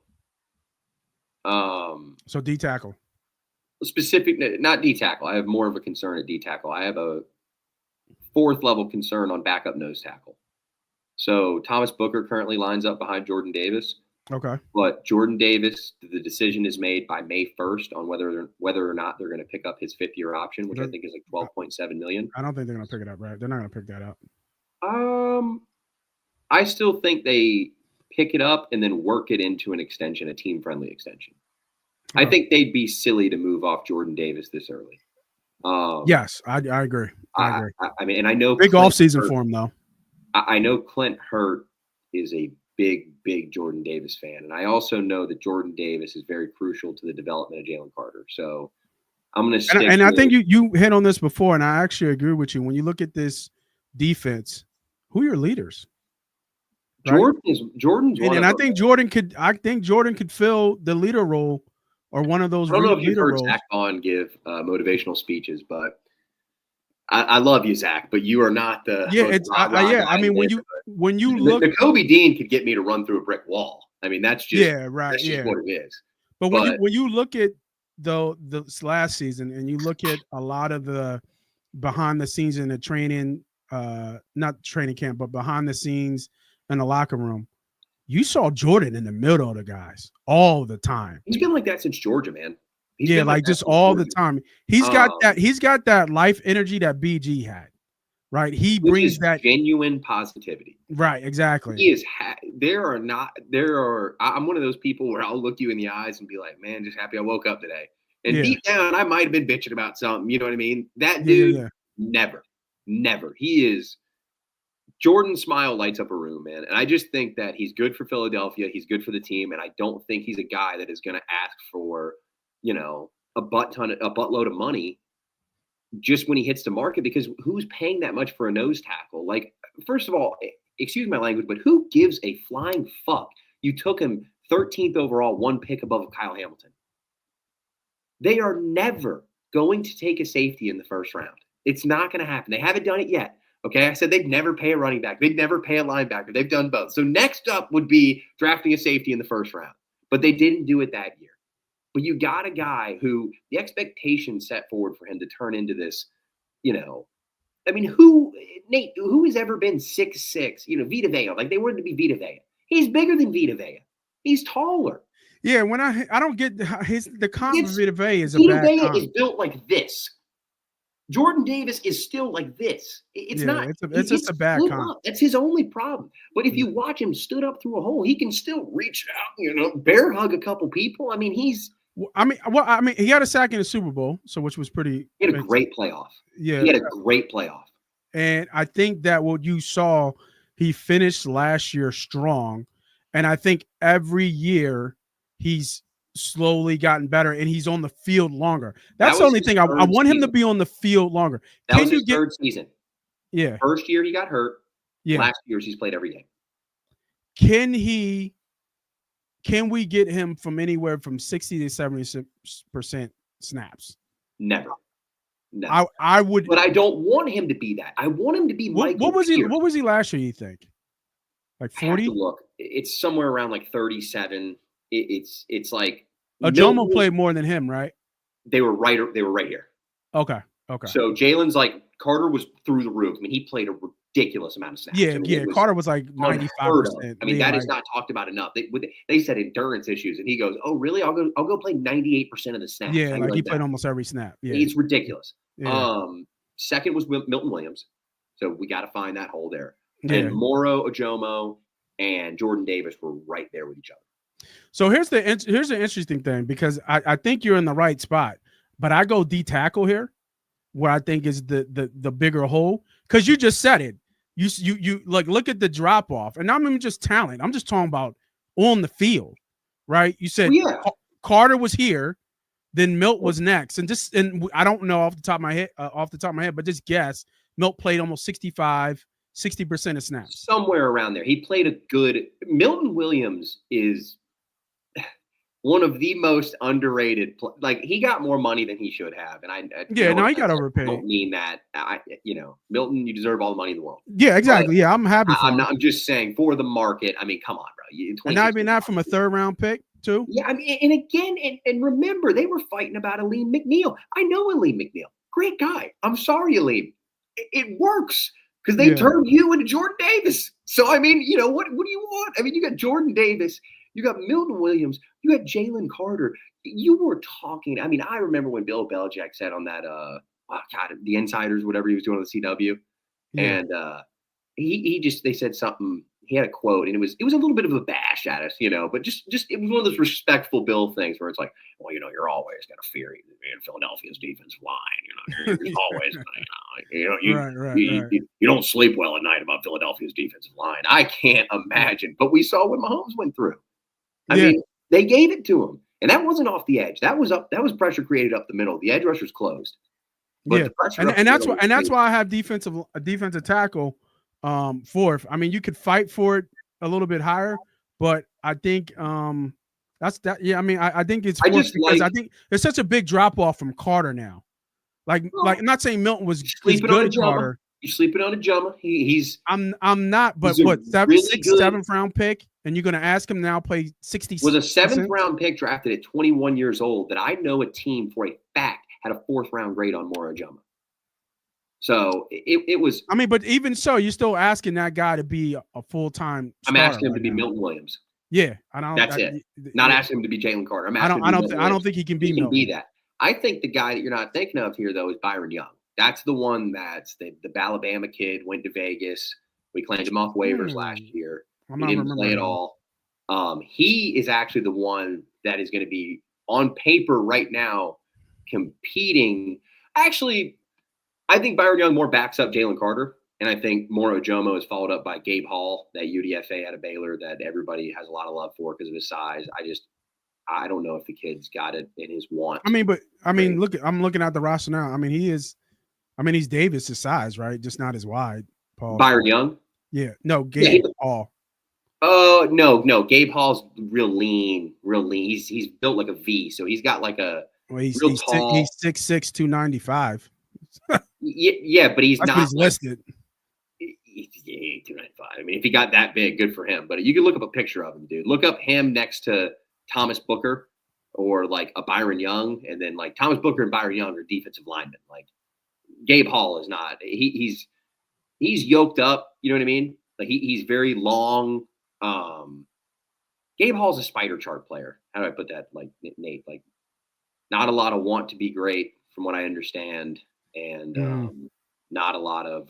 S1: So D tackle.
S2: Not D tackle. I have more of a concern at D tackle. I have a 4th level concern on backup nose tackle. So Thomas Booker currently lines up behind Jordan Davis.
S1: Okay.
S2: But Jordan Davis, the decision is made by May 1st on whether or not they're going to pick up his 5th-year option, which I think is like $12.7 million.
S1: I don't think they're going to pick it up, right? They're not going to pick that up.
S2: I still think they pick it up and then work it into an extension, a team-friendly extension. I think they'd be silly to move off Jordan Davis this early.
S1: Yes, I agree. I
S2: mean, and I know
S1: big offseason for him though.
S2: I know Clint Hurt is a big Jordan Davis fan. And I also know that Jordan Davis is very crucial to the development of Jalen Carter. So I'm going to stick
S1: and I think you hit on this before, and I actually agree with you. When you look at this defense, who are your leaders? Right?
S2: Jordan's one
S1: and I think Jordan could fill the leader role or one of those.
S2: I don't know if you've heard
S1: roles.
S2: Zach Bond give motivational speeches, but I love you, Zach, but you are not the
S1: I mean, when you look,
S2: the Kobe Dean could get me to run through a brick wall. I mean, that's just That's just what it is.
S1: But when you look at this last season and you look at a lot of the behind the scenes in the training, not training camp, but behind the scenes in the locker room, you saw Jordan in the middle of the guys all the time.
S2: He's been like that since Georgia, man.
S1: Like just all the time. He's got that life energy that BG had, right? He brings that
S2: genuine positivity.
S1: Right, exactly.
S2: He is. I'm one of those people where I'll look you in the eyes and be like, man, just happy I woke up today. And deep down, I might have been bitching about something. You know what I mean? That dude, never. He is. Jordan's smile lights up a room, man. And I just think that he's good for Philadelphia. He's good for the team. And I don't think he's a guy that is going to ask for, a buttload of money just when he hits the market, because who's paying that much for a nose tackle? Like, first of all, excuse my language, but who gives a flying fuck? You took him 13th overall, one pick above Kyle Hamilton. They are never going to take a safety in the first round. It's not going to happen. They haven't done it yet. Okay, I said they'd never pay a running back. They'd never pay a linebacker. They've done both. So next up would be drafting a safety in the first round. But they didn't do it that year. But you got a guy who the expectation set forward for him to turn into this, I mean, Nate, who has ever been 6'6", Vita Vea? Like, they wanted to be Vita Vea. He's bigger than Vita Vea. He's taller.
S1: Yeah, when I don't get the comp of Vita Vea is a
S2: Vita
S1: bad
S2: Vea
S1: comp.
S2: is built like this. Jordan Davis is still like this. It's not.
S1: It's just a bad comp.
S2: That's his only problem. But if you watch him stood up through a hole, he can still reach out, bear hug a couple people. I mean,
S1: he had a sack in the Super Bowl, which was pretty.
S2: He had a great playoff.
S1: Yeah,
S2: he had a great playoff.
S1: And I think that what you saw, he finished last year strong, and I think every year he's slowly gotten better, and he's on the field longer. That's the only thing. I want him to be on the field longer.
S2: That was his third season.
S1: Yeah.
S2: First year he got hurt.
S1: Yeah.
S2: Last year he's played every game.
S1: Can we get him from anywhere from 60 to 70% snaps?
S2: Never.
S1: I would,
S2: but I don't want him to be that. I want him to be Michael.
S1: What was he last year? You think? Like 40?
S2: Look, it's somewhere around like 37. It's like
S1: Ajomo played more than him, right?
S2: They were right here.
S1: Okay.
S2: So Jalen's like Carter was through the roof. I mean, he played a ridiculous amount of snaps.
S1: Yeah. Carter was like 95%.
S2: I mean, that is not talked about enough. They said endurance issues, and he goes, "Oh, really? I'll go play 98% of the snaps."
S1: Yeah, like he played almost every snap. Yeah,
S2: it's ridiculous.
S1: Yeah.
S2: Second was Milton Williams, so we got to find that hole there.
S1: Yeah.
S2: And Moro, Ajomo, and Jordan Davis were right there with each other.
S1: So here's the interesting thing, because I think you're in the right spot, but I go D tackle here, where I think is the bigger hole, because you just said it. You like, look at the drop off, and not even just talent. I'm just talking about on the field, right? You said Carter was here, then Milt was next, and I don't know off the top of my head, but just guess. Milt played almost 60% of snaps,
S2: somewhere around there. He played a good. Milton Williams is one of the most underrated. Like, he got more money than he should have, and he got overpaid. I don't mean that. Milton, you deserve all the money in the world.
S1: Yeah, exactly. Yeah, I'm happy.
S2: I'm just saying, for the market. I mean, come on, bro.
S1: And not even that from a third round pick too.
S2: Yeah, I mean, and again, and remember, they were fighting about Aleem McNeil. I know Aleem McNeil, great guy. I'm sorry, Aleem. It works. Because they turned you into Jordan Davis. So, I mean, what do you want? I mean, you got Jordan Davis, you got Milton Williams, you got Jalen Carter. You were talking. I mean, I remember when Bill Belichick said on that, the Insiders, whatever he was doing on the CW, and they said something. He had a quote, and it was a little bit of a bash at us, but just it was one of those respectful Bill things where it's like, well, you're always going to fear Philadelphia's defensive line. You're always you don't sleep well at night about Philadelphia's defensive line. I can't imagine, but we saw what Mahomes went through. I mean, they gave it to him, and that wasn't off the edge. That was pressure created up the middle. The edge rushers closed.
S1: But and that's why I have defensive tackle. Fourth. I mean, you could fight for it a little bit higher, but I think that's that. Yeah, I mean, I think it's fourth because I think there's such a big drop off from Carter now. Like I'm not saying Milton was good at Carter.
S2: You're sleeping on Ajomo. He's
S1: I'm not, but what, seventh round pick, and you're gonna ask him now play 60?
S2: Was a 7th round pick drafted at 21 years old that I know a team for a fact had a 4th round grade on Moro Ajomo. So it was. I
S1: mean, but even so, you're still asking that guy to be a full-time.
S2: I'm asking him to be Milton Williams.
S1: Yeah, I don't.
S2: That's it. Not asking him to be Jalen Carter. I'm asking.
S1: I don't think he can be.
S2: He can be that. I think the guy that you're not thinking of here though is Byron Young. That's the one that's the Alabama kid, went to Vegas. We claimed him off waivers last year. He didn't play at all. He is actually the one that is going to be on paper right now competing. Actually, I think Byron Young more backs up Jalen Carter, and I think Moro Ajomo is followed up by Gabe Hall, that UDFA out of Baylor that everybody has a lot of love for because of his size. I don't know if the kid's got it in his want.
S1: I'm looking at the roster now. I mean, he is I mean, he's Davis' size, right? Just not as wide. Paul.
S2: Byron Young.
S1: Yeah. No,
S2: Yeah,
S1: Gabe Hall.
S2: Oh no, Gabe Hall's real lean, real lean. He's built like a V, so he's got like a
S1: Well, he's
S2: real
S1: he's
S2: tall.
S1: he's 6'6", 295.
S2: Yeah, but he's
S1: That's
S2: not
S1: what he's
S2: like,
S1: listed.
S2: he's 295. I mean, if he got that big, good for him. But you can look up a picture of him, dude. Look up him next to Thomas Booker or like a Byron Young, and then like Thomas Booker and Byron Young are defensive linemen. Like Gabe Hall is not. He's yoked up. You know what I mean? Like he's very long. Gabe Hall's a spider chart player. How do I put that? Like Nate, like not a lot of want to be great from what I understand, and not a lot of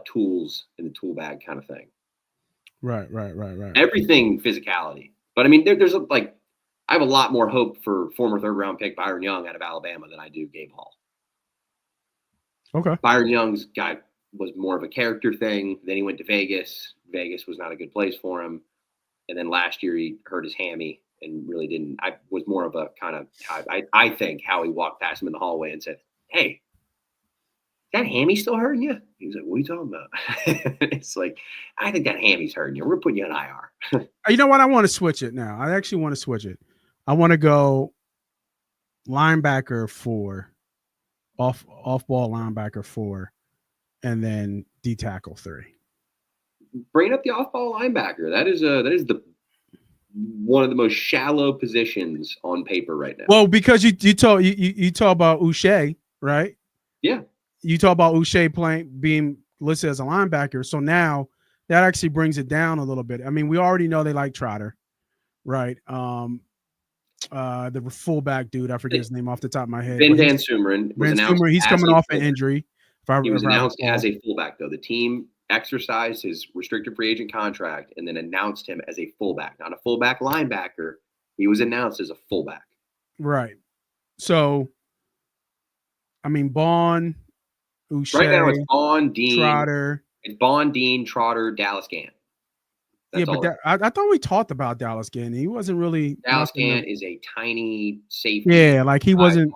S2: tools in the tool bag kind of thing.
S1: Right.
S2: Everything physicality, but I mean, there's I have a lot more hope for former third round pick Byron Young out of Alabama than I do Gabe Hall.
S1: Okay.
S2: Byron Young's guy was more of a character thing. Then he went to Vegas. Vegas was not a good place for him. And then last year he hurt his hammy and really didn't. I was more of a kind of, I think, how he walked past him in the hallway and said, "Hey, that hammy still hurting you?" He was like, "What are you talking about?" It's like, "I think that hammy's hurting you. We're putting you on IR."
S1: You know what? I want to switch it now. I actually want to switch it. I want to go linebacker 4, off ball linebacker 4, and then D tackle 3.
S2: Bring up the off-ball linebacker. That is the one of the most shallow positions on paper right now.
S1: Well, because you talk about Uche, right?
S2: Yeah.
S1: You talk about Uche being listed as a linebacker, so now that actually brings it down a little bit. I mean, we already know they like Trotter, right? The fullback dude, I forget his name off the top of my head.
S2: Ben Van Sumeren was announced.
S1: He's coming off an injury.
S2: He was announced as a fullback, though. The team exercised his restricted free agent contract and then announced him as a fullback, not a fullback linebacker. He was announced as a fullback.
S1: Right. So, I mean, Bond, Uche,
S2: right now it's Bond, Dean,
S1: Trotter.
S2: It's Bond, Dean, Trotter, Dallas Gant.
S1: That's I thought we talked about Dallas Gant. He wasn't really.
S2: Dallas Gant is a tiny safety.
S1: Yeah, like he wasn't.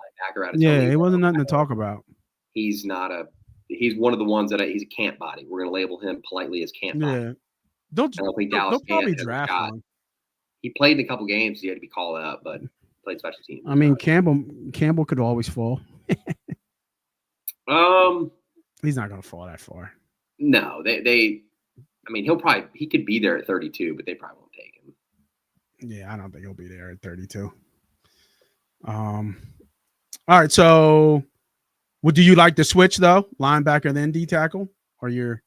S1: Yeah, it wasn't nothing to talk about.
S2: He's not a. He's one of the ones that he's a camp body. We're going to label him politely as camp body.
S1: Yeah, don't probably draft him.
S2: He played in a couple games. He had to be called up, but played special teams.
S1: I mean, Campbell could always fall. He's not going to fall that far.
S2: No, they. I mean, he could be there at 32, but they probably won't take him.
S1: Yeah, I don't think he'll be there at 32. All right, so. Well, do you like the switch though, linebacker then D tackle, or you're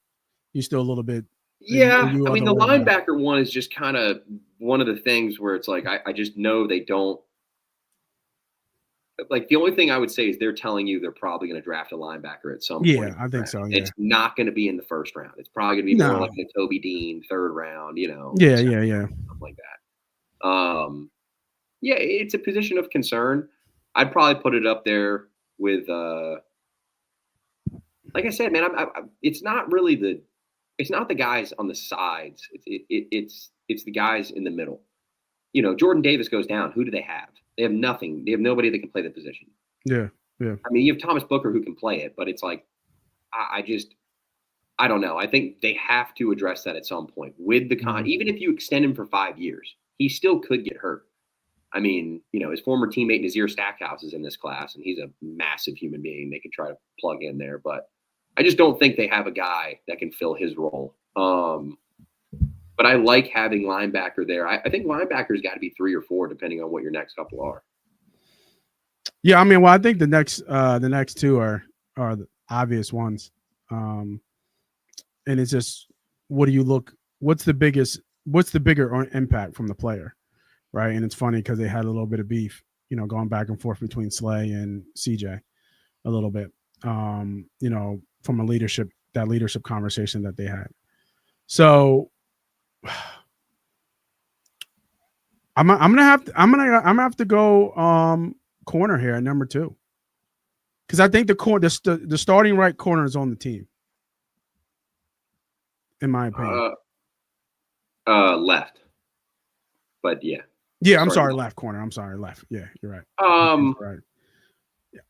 S1: still a little bit?
S2: Yeah, I mean the linebacker one is just kind of one of the things where it's like I just know they don't. Like the only thing I would say is they're telling you they're probably going to draft a linebacker at some point.
S1: Yeah, I think so. Yeah.
S2: It's not going to be in the first round. It's probably going to be more like a Toby Dean third round. You know.
S1: Yeah,
S2: something like that. Yeah, it's a position of concern. I'd probably put it up there with like I said, man, it's not really it's not the guys on the sides. It's the guys in the middle. You know, Jordan Davis goes down. Who do they have? They have nothing. They have nobody that can play the position.
S1: Yeah.
S2: I mean, you have Thomas Booker who can play it, but it's like I don't know. I think they have to address that at some point with the even if you extend him for 5 years, he still could get hurt. I mean, you know, his former teammate Nazir Stackhouse is in this class, and he's a massive human being. They could try to plug in there, but I just don't think they have a guy that can fill his role. But I like having linebacker there. I think linebacker's got to be 3 or 4, depending on what your next couple are.
S1: Yeah, I mean, well, I think the next 2 are the obvious ones, and it's just what's the bigger impact from the player? Right. And it's funny because they had a little bit of beef, you know, going back and forth between Slay and CJ a little bit, you know, from a leadership conversation that they had. So I'm gonna have to go corner here at number 2. Because I think the starting right corner is on the team. In my opinion.
S2: Left. But yeah.
S1: Yeah, I'm sorry, left corner. I'm sorry, left. Yeah, you're right. Right.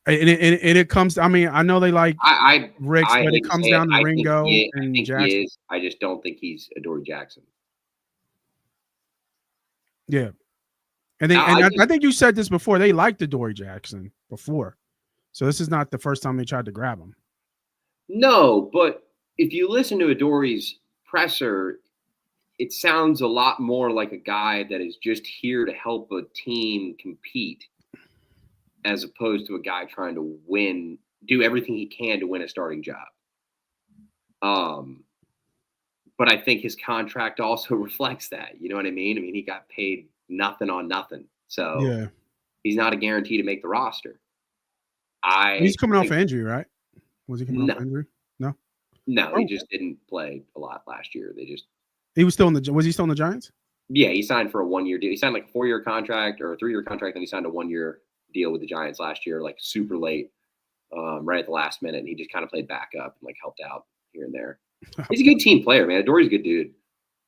S1: And it comes. I mean, I know they like Ricks,
S2: I
S1: but
S2: hate
S1: it
S2: to
S1: comes
S2: say
S1: down to
S2: I
S1: Ringo
S2: think
S1: and
S2: he
S1: Jackson.
S2: is. I just don't think he's Adoree Jackson.
S1: Yeah, and I think you said this before. They liked Adoree Jackson before, so this is not the first time they tried to grab him.
S2: No, but if you listen to Adoree's presser, it sounds a lot more like a guy that is just here to help a team compete, as opposed to a guy trying to win, do everything he can to win a starting job. But I think his contract also reflects that. You know what I mean? I mean, he got paid nothing on nothing, so
S1: Yeah,
S2: he's not a guarantee to make the roster.
S1: he's coming off injury, right? Was he coming off injury?
S2: No, he just didn't play a lot last year.
S1: He was still in the. Was he still in the Giants?
S2: Yeah, he signed for a 1-year deal. He signed like a 4-year contract or a 3-year contract, and he signed a 1-year deal with the Giants last year, like super late, right at the last minute. And he just kind of played backup and like helped out here and there. He's a good team player, man. Adoree's a good dude,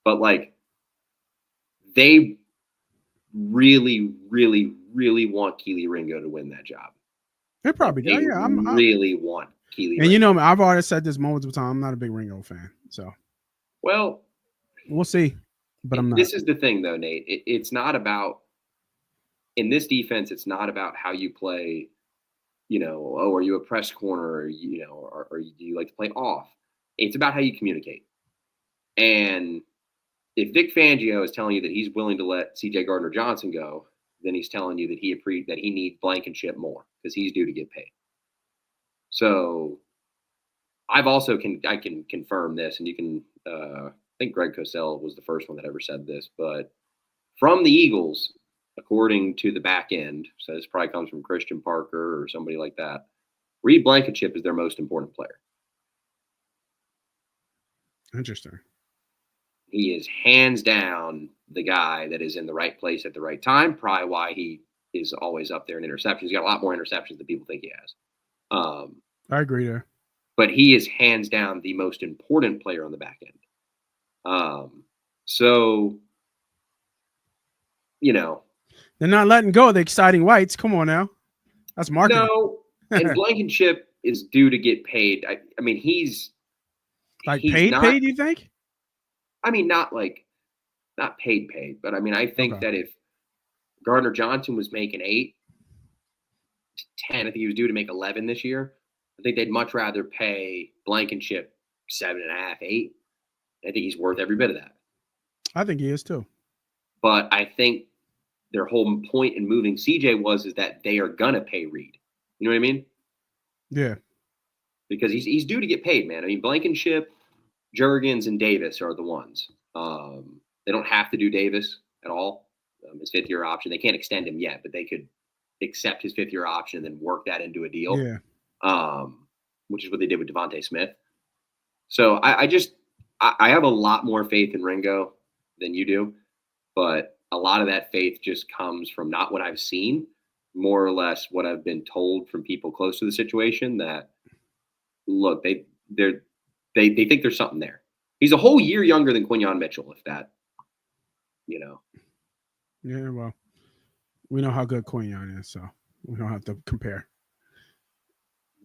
S2: but like they really, really, really want Kelee Ringo to win that job.
S1: They probably do. Yeah, I'm
S2: really want Kelee.
S1: And you know, I've already said this moments of time. I'm not a big Ringo fan, so
S2: well,
S1: we'll see. But I'm not.
S2: This is the thing, though, Nate. It's not about in this defense. It's not about how you play. You know, oh, are you a press corner? Or, you know, or do you like to play off? It's about how you communicate. And if Vic Fangio is telling you that he's willing to let C.J. Gardner-Johnson go, then he's telling you that he needs Blankenship more because he's due to get paid. So I can confirm this, and you can. I think Greg Cosell was the first one that ever said this, but from the Eagles, according to the back end, so this probably comes from Christian Parker or somebody like that, Reed Blankenship is their most important player.
S1: Interesting.
S2: He is hands down the guy that is in the right place at the right time, probably why he is always up there in interceptions. He's got a lot more interceptions than people think he has.
S1: I agree there.
S2: But he is hands down the most important player on the back end. So, you know,
S1: they're not letting go of the exciting whites. Come on now. That's marketing.
S2: No, and Blankenship is due to get paid. I mean, he's
S1: paid, you think?
S2: I mean, not paid, but I mean, I think that if Gardner-Johnson was making 8 to 10, I think he was due to make 11 this year. I think they'd much rather pay Blankenship 7.5, 8. I think he's worth every bit of that.
S1: I think he is too.
S2: But I think their whole point in moving CJ is that they are gonna pay Reed. You know what I mean?
S1: Yeah.
S2: Because he's due to get paid, man. I mean, Blankenship, Jurgens, and Davis are the ones. They don't have to do Davis at all. His 5th-year option. They can't extend him yet, but they could accept his 5th-year option and then work that into a deal.
S1: Yeah.
S2: Which is what they did with Devontae Smith. So I have a lot more faith in Ringo than you do, but a lot of that faith just comes from not what I've seen, more or less what I've been told from people close to the situation that, look, they think there's something there. He's a whole year younger than Quinyon Mitchell, if that, you know.
S1: Yeah, well, we know how good Quinyon is, so we don't have to compare.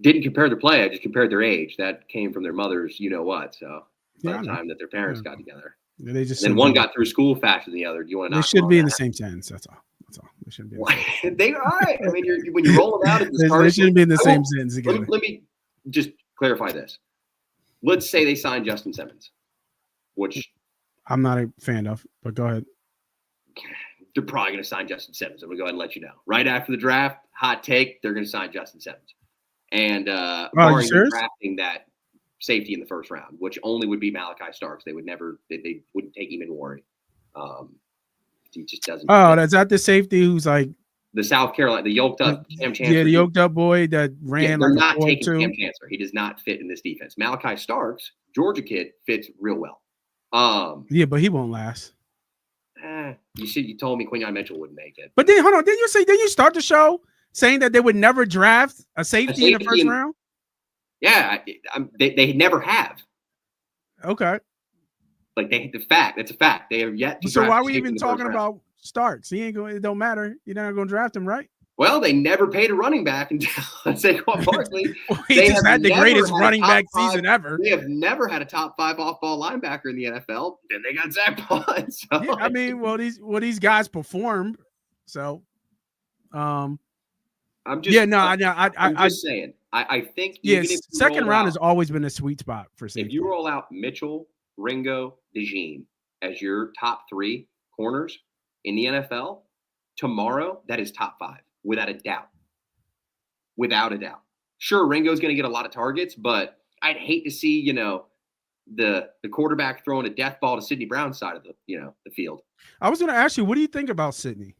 S2: Didn't compare their play. I just compared their age. That came from their mothers, you know what. So by the time that their parents got together.
S1: Yeah, they just
S2: and then one got through school faster than the other. Do you want to?
S1: They should be in the same sentence. That's all. They shouldn't be.
S2: They are. I mean, when you roll them out,
S1: they shouldn't be in the same sentence again.
S2: Let me just clarify this. Let's say they sign Justin Simmons, which
S1: I'm not a fan of, but go ahead.
S2: They're probably going to sign Justin Simmons. I'm going to go ahead and let you know. Right after the draft, hot take, they're going to sign Justin Simmons. And barring drafting that safety in the first round, which only would be Malachi Starks. They wouldn't take him in worry. He just doesn't.
S1: Oh, that's not the safety who's like
S2: the South Carolina, the yoked up Cam Chancellor.
S1: Yeah, the yoked up boy that ran.
S2: Yeah, they're not taking Cam Chancellor. He does not fit in this defense. Malachi Starks, Georgia kid, fits real well.
S1: Yeah, but he won't last.
S2: You told me Quinyon Mitchell wouldn't make it.
S1: But then hold on, didn't you start the show saying that they would never draft a safety in the first round?
S2: Yeah, they never have.
S1: Okay.
S2: Like that's a fact. They have yet to.
S1: So why are we even talking about Starks? He ain't going. It don't matter. You're not going to draft him, right?
S2: Well, they never paid a running back until Saquon Barkley.
S1: He
S2: They
S1: just
S2: have
S1: had the
S2: never
S1: greatest
S2: had a
S1: running
S2: top
S1: back
S2: five-
S1: season ever.
S2: They have never had a top 5 off-ball linebacker in the NFL. Then they got Zach Bond. So
S1: Yeah, I mean, well, these guys performed. So,
S2: I'm just
S1: yeah, no,
S2: I'm
S1: I
S2: just saying. I think
S1: yes,
S2: even if you
S1: second
S2: roll
S1: round
S2: out,
S1: has always been a sweet spot for
S2: if
S1: safety.
S2: you roll out Mitchell, Ringo, DeJean as your top 3 corners in the NFL tomorrow, that is top 5 without a doubt. Without a doubt. Sure, Ringo's going to get a lot of targets, but I'd hate to see, the quarterback throwing a death ball to Sidney Brown's side of the field.
S1: I was going to ask you, what do you think about Sydney?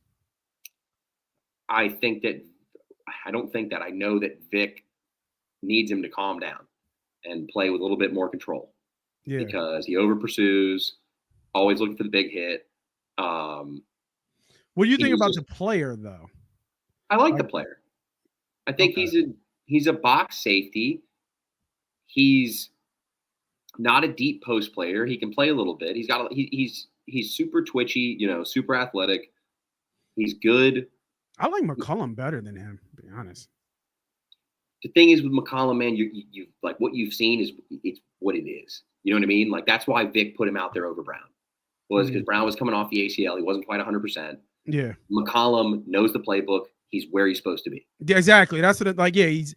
S2: I don't think that. I know that Vic needs him to calm down and play with a little bit more control.
S1: Yeah.
S2: Because he over pursues, always looking for the big hit.
S1: What do you think about the player, though?
S2: I like the player. I think he's a box safety. He's not a deep post player. He can play a little bit. He's super twitchy, super athletic. He's good.
S1: I like McCollum better than him, to be honest.
S2: The thing is with McCollum, man, you like what you've seen is it's what it is. You know what I mean? Like that's why Vic put him out there over Brown. Was because Brown was coming off the ACL. He wasn't quite 100%.
S1: Yeah.
S2: McCollum knows the playbook. He's where he's supposed to be.
S1: Yeah, exactly. That's what he's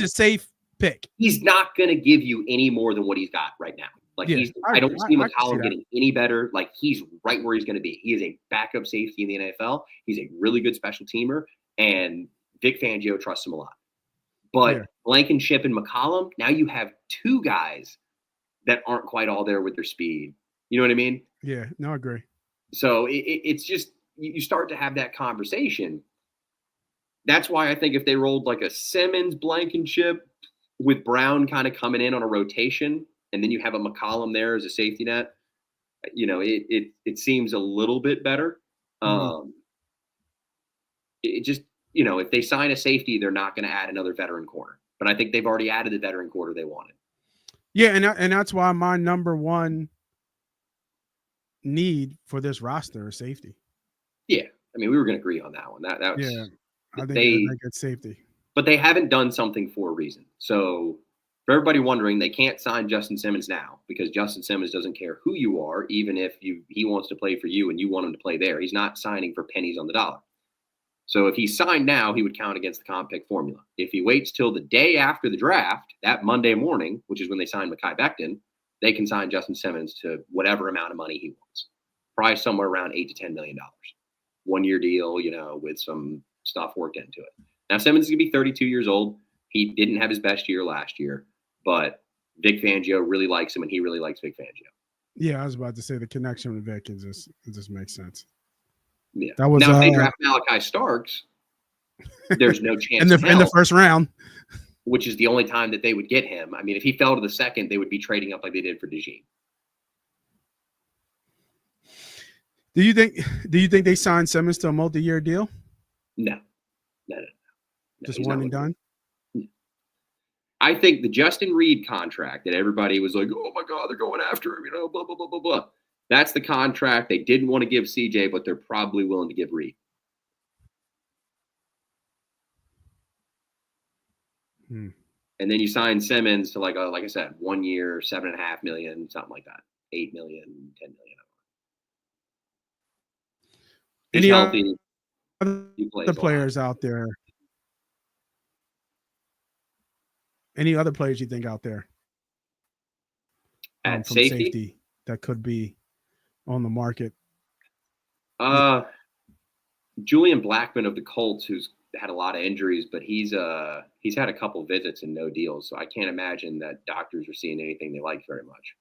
S1: a safe pick.
S2: He's not going to give you any more than what he's got right now. Like I don't see McCollum getting any better. Like he's right where he's going to be. He is a backup safety in the NFL. He's a really good special teamer, and Vic Fangio trusts him a lot. But Blankenship and McCollum, now you have 2 guys that aren't quite all there with their speed. You know what I mean?
S1: Yeah, no, I agree.
S2: So it's just you start to have that conversation. That's why I think if they rolled like a Simmons Blankenship with Brown kind of coming in on a rotation, and then you have a McCollum there as a safety net, it seems a little bit better. It just, if they sign a safety, they're not going to add another veteran corner. But I think they've already added the veteran corner they wanted.
S1: Yeah, and that's why my number one need for this roster is safety.
S2: Yeah, I mean, we were going to agree on that one. That was,
S1: yeah, I think they get safety.
S2: But they haven't done something for a reason. So for everybody wondering, they can't sign Justin Simmons now because Justin Simmons doesn't care who you are, even if he wants to play for you and you want him to play there. He's not signing for pennies on the dollar. So if he signed now, he would count against the comp pick formula. If he waits till the day after the draft, that Monday morning, which is when they sign Mekhi Becton, they can sign Justin Simmons to whatever amount of money he wants. Probably somewhere around $8 to $10 million. 1-year deal, with some stuff worked into it. Now Simmons is going to be 32 years old. He didn't have his best year last year, but Vic Fangio really likes him, and he really likes Vic Fangio.
S1: Yeah, I was about to say the connection with Vic it just makes sense.
S2: Yeah.
S1: That was
S2: now if they draft Malachi Starks, there's no chance
S1: in the first round,
S2: which is the only time that they would get him. I mean, if he fell to the second, they would be trading up like they did for DeJean.
S1: Do you think they signed Simmons to a multi-year deal?
S2: No.
S1: Just one and done?
S2: I think the Justin Reed contract that everybody was like, oh my God, they're going after him, blah, blah, blah, blah, blah. That's the contract they didn't want to give CJ, but they're probably willing to give Reed. And then you sign Simmons to like I said, 1 year, $7.5 million, something like that. 8 million, 10 million. He's healthy.
S1: Other players out there? Any other players you think out there
S2: at
S1: from safety that could be on the market?
S2: Julian Blackmon of the Colts, who's had a lot of injuries, but he's had a couple visits and no deals, so I can't imagine that doctors are seeing anything they like very much.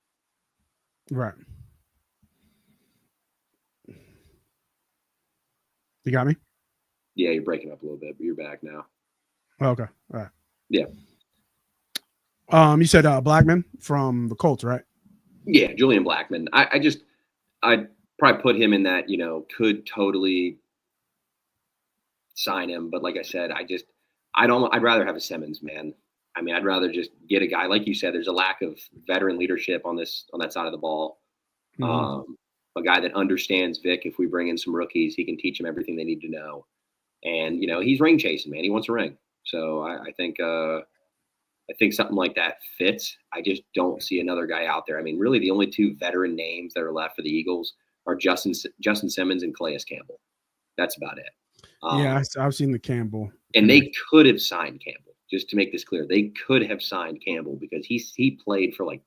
S1: Right. You got me?
S2: Yeah, you're breaking up a little bit, but you're back now.
S1: Okay. All right.
S2: Yeah.
S1: You said Blackmon from the Colts, right?
S2: Yeah, Julian Blackmon. I'd probably put him in that, could totally sign him. But like I said, I'd rather have a Simmons, man. I mean, I'd rather just get a guy, like you said, there's a lack of veteran leadership on that side of the ball. A guy that understands Vic. If we bring in some rookies, he can teach them everything they need to know. And he's ring chasing, man. He wants a ring. So I think something like that fits. I just don't see another guy out there. I mean, really, the only two veteran names that are left for the Eagles are Justin Simmons and Calais Campbell. That's about it.
S1: I've seen the Campbell.
S2: And they could have signed Campbell. Just to make this clear, they could have signed Campbell because he played for like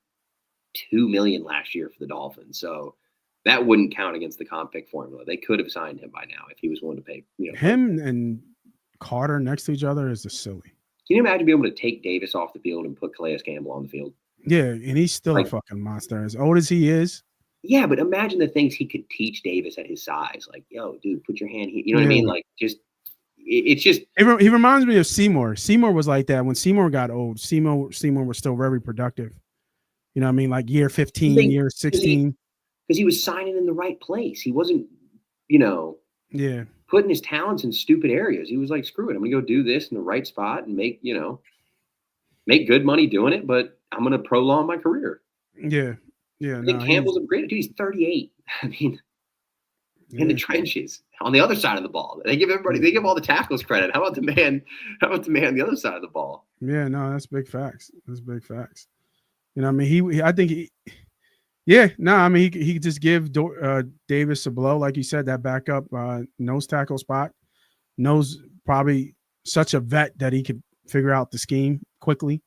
S2: $2 million last year for the Dolphins. So that wouldn't count against the comp pick formula. They could have signed him by now if he was willing to pay.
S1: Him and Carter next to each other is just silly.
S2: Can you imagine being able to take Davis off the field and put Calais Campbell on the field?
S1: Yeah, and he's still a fucking monster. As old as he is.
S2: Yeah, but imagine the things he could teach Davis at his size. Like, yo, dude, put your hand here. You know what I mean? Like, it's just.
S1: He reminds me of Seymour. Seymour was like that. When Seymour got old, Seymour was still very productive. You know what I mean? Like year 15, year 16.
S2: Because he was signing in the right place. He wasn't, putting his talents in stupid areas. He was like, screw it. I'm going to go do this in the right spot and make good money doing it, but I'm going to prolong my career.
S1: Yeah. Yeah.
S2: I think Campbell's a great dude. He's 38. I mean, in the trenches on the other side of the ball. They give all the tackles credit. How about the man on the other side of the ball?
S1: Yeah, no, that's big facts. That's big facts. You know, I mean, I think he could just give Davis a blow, like you said, that backup nose tackle spot. Knows probably such a vet that he could figure out the scheme quickly.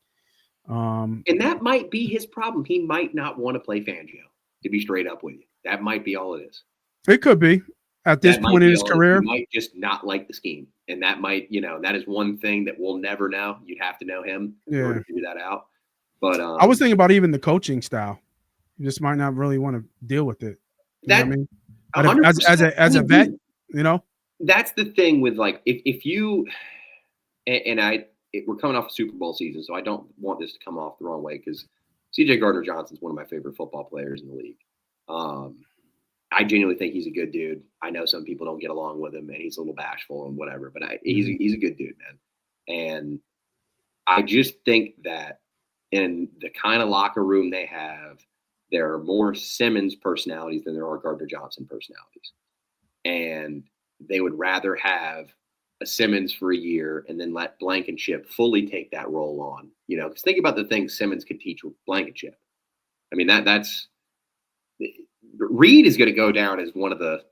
S2: And that might be his problem. He might not want to play Fangio, to be straight up with you. That might be all it is.
S1: It could be at this point in his career.
S2: He might just not like the scheme. And that might, that is one thing that we'll never know. You'd have to know him in order to figure that out. But
S1: I was thinking about even the coaching style. You just might not really want to deal with it. You know what I mean? As a vet,
S2: That's the thing with like if you we're coming off a Super Bowl season, so I don't want this to come off the wrong way because CJ Gardner-Johnson's one of my favorite football players in the league. I genuinely think he's a good dude. I know some people don't get along with him and he's a little bashful and whatever, but he's a good dude, man. And I just think that in the kind of locker room they have, there are more Simmons personalities than there are Gardner-Johnson personalities. And they would rather have a Simmons for a year and then let Blankenship fully take that role on, because think about the things Simmons could teach with Blankenship. I mean, that's Reed is going to go down as one of the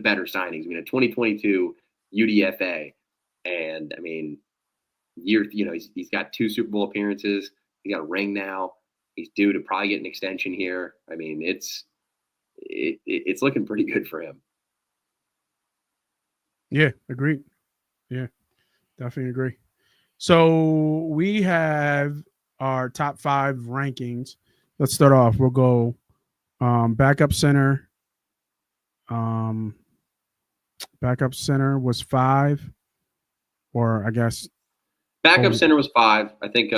S2: better signings. I mean, a 2022 UDFA. And I mean, he's got 2 Super Bowl appearances. He got a ring now. He's due to probably get an extension here. I mean, it's looking pretty good for him.
S1: Yeah, agreed. Yeah, definitely agree. So we have our top 5 rankings. Let's start off. We'll go backup center. Backup center was 5, or I guess
S2: backup center was 5. I think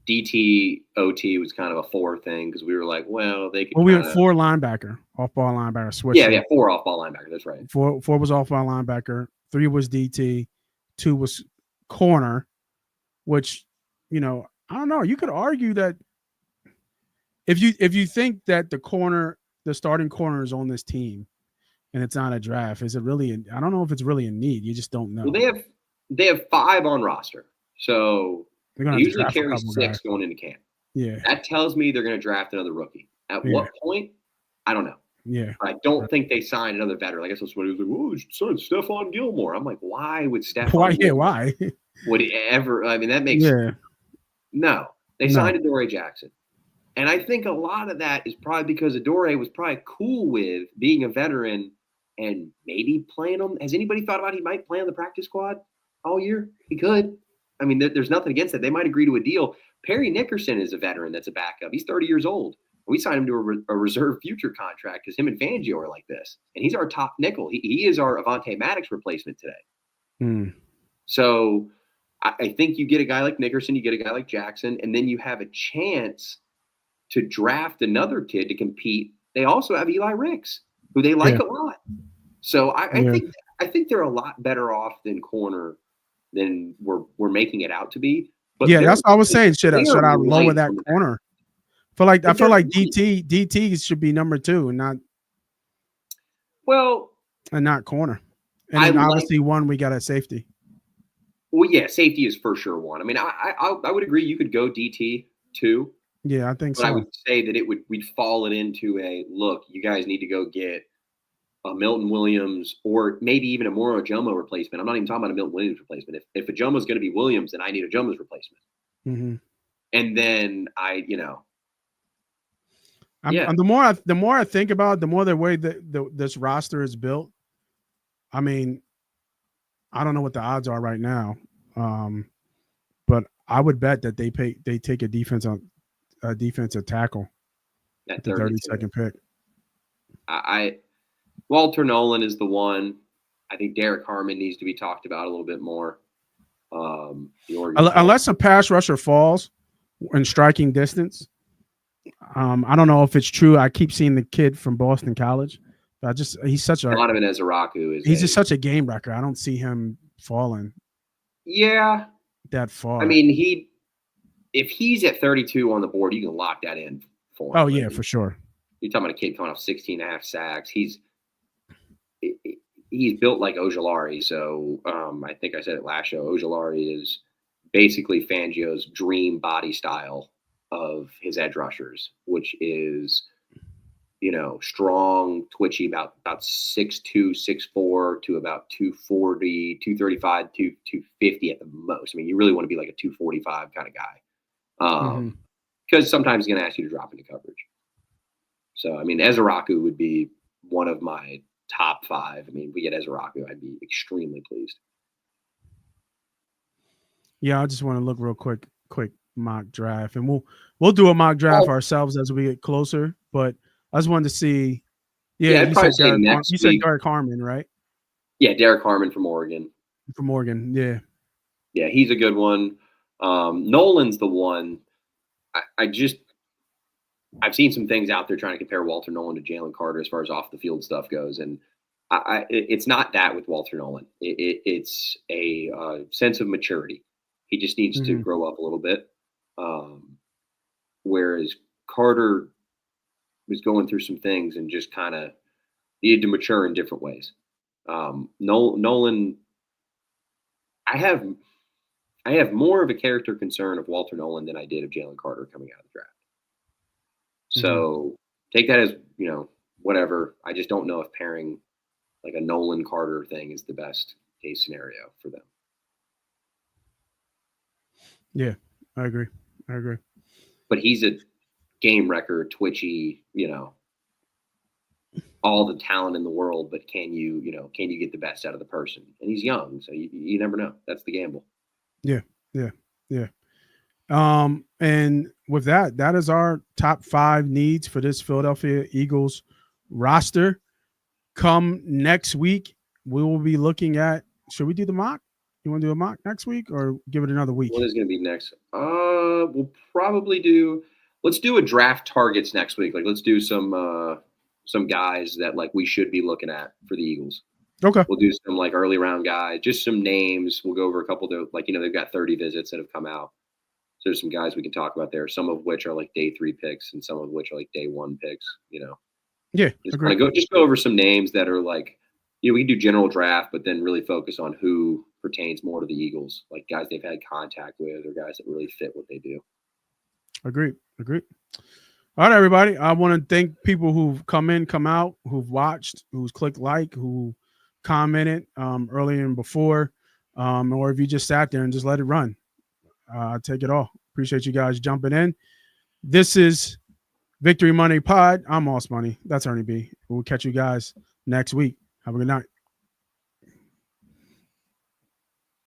S2: DT OT was kind of a 4 thing because we were like, well, they could.
S1: Well, we had 4 linebacker, off-ball linebacker switch.
S2: Yeah, 4 off-ball linebacker. That's right.
S1: 4 was off-ball linebacker. 3 was DT. 2 was corner, which, I don't know. You could argue that if you think that the starting corner is on this team and it's not a draft, is it really? I don't know if it's really a need. You just don't know.
S2: Well, they have 5 on roster, so they usually carry 6 going into camp.
S1: Yeah,
S2: that tells me they're going to draft another rookie. At what point? I don't know.
S1: Yeah,
S2: I don't think they signed another veteran. I guess that's what he was like. Oh, sign Stephon Gilmore. I'm like, why would Stephon?
S1: Why? Yeah, why?
S2: Would he ever? I mean, that makes no. They signed Adoree Jackson, and I think a lot of that is probably because Adoree was probably cool with being a veteran and maybe playing on. Has anybody thought about he might play on the practice squad all year? He could. I mean, there's nothing against that. They might agree to a deal. Perry Nickerson is a veteran that's a backup. He's 30 years old. We signed him to a reserve future contract because him and Fangio are like this. And he's our top nickel. He is our Avonte Maddox replacement today. So I think you get a guy like Nickerson, you get a guy like Jackson, and then you have a chance to draft another kid to compete. They also have Eli Ricks, who they like a lot. So I think they're a lot better off than corner than we're making it out to be. But
S1: that's what I was saying. Should I lower that corner? I feel like DT should be number 2 and not corner. And then obviously one we got at safety.
S2: Well, yeah, safety is for sure one. I mean, I would agree you could go DT too.
S1: Yeah, I think
S2: but
S1: so.
S2: I would say that we'd fallen into a look. You guys need to go get a Milton Williams or maybe even a Moro Jomo replacement. I'm not even talking about a Milton Williams replacement. If a Jomo's going to be Williams, then I need a Jomo's replacement.
S1: Mm-hmm.
S2: And then
S1: And the more I think about it, the more the way that this roster is built. I mean, I don't know what the odds are right now, but I would bet that they take a defensive tackle at the 32nd pick.
S2: Walter Nolan is the one. I think Derek Harmon needs to be talked about a little bit more.
S1: Unless a pass rusher falls in striking distance. I don't know if it's true. I keep seeing the kid from Boston College. He's such a
S2: Donovan Ezeraku
S1: he's just such a game wrecker. I don't see him falling.
S2: Yeah,
S1: that far.
S2: I mean, if he's at 32 on the board, you can lock that in for him.
S1: Oh yeah, for sure.
S2: You're talking about a kid coming off 16.5 sacks. He's built like Ojulari. So I think I said it last show. Ojulari is basically Fangio's dream body style of his edge rushers, which is, strong, twitchy, about 6'2", 6'4" to about 240, 235, 250 at the most. I mean, you really want to be like a 245 kind of guy. Because sometimes he's going to ask you to drop into coverage. So, I mean, Ezeraku would be one of my top 5. I mean, if we get Ezeraku, I'd be extremely pleased.
S1: Yeah, I just want to look real quick mock draft, and we'll do a mock draft ourselves as we get closer. But I just wanted to see. Yeah, you said Derek Harmon, right?
S2: Yeah, Derek Harmon from Oregon.
S1: Yeah.
S2: Yeah, he's a good one. Nolan's the one. I've seen some things out there trying to compare Walter Nolan to Jalen Carter as far as off the field stuff goes, and it's not that with Walter Nolan. It's a sense of maturity. He just needs to grow up a little bit. Whereas Carter was going through some things and just kind of needed to mature in different ways. Nolan, I have more of a character concern of Walter Nolan than I did of Jalen Carter coming out of the draft. So take that as, whatever. I just don't know if pairing like a Nolan Carter thing is the best case scenario for them.
S1: Yeah, I agree.
S2: But he's a game wrecker, twitchy, all the talent in the world, but can you get the best out of the person? And he's young, so you never know. That's the gamble.
S1: Yeah. And with that is our top 5 needs for this Philadelphia Eagles roster. Come next week, we will be looking at, should we do the mock? You want to do a mock next week or give it another week?
S2: What is going to be next? We'll probably let's do a draft targets next week. Like, let's do some guys that like we should be looking at for the Eagles.
S1: Okay.
S2: We'll do some like early round guys, just some names. We'll go over a couple that they've got 30 visits that have come out. So there's some guys we can talk about there, some of which are like day 3 picks and some of which are like day 1 picks,
S1: Yeah.
S2: Just go over some names that are like, we can do general draft, but then really focus on who pertains more to the Eagles, like guys they've had contact with or guys that really fit what they do.
S1: Agreed. All right, everybody. I want to thank people who've come in, come out, who've watched, who's clicked like, who commented earlier and before, or if you just sat there and just let it run. Take it all. Appreciate you guys jumping in. This is Victory Monday Pod. I'm Moss Money. That's Ernie B. We'll catch you guys next week. Have a good night.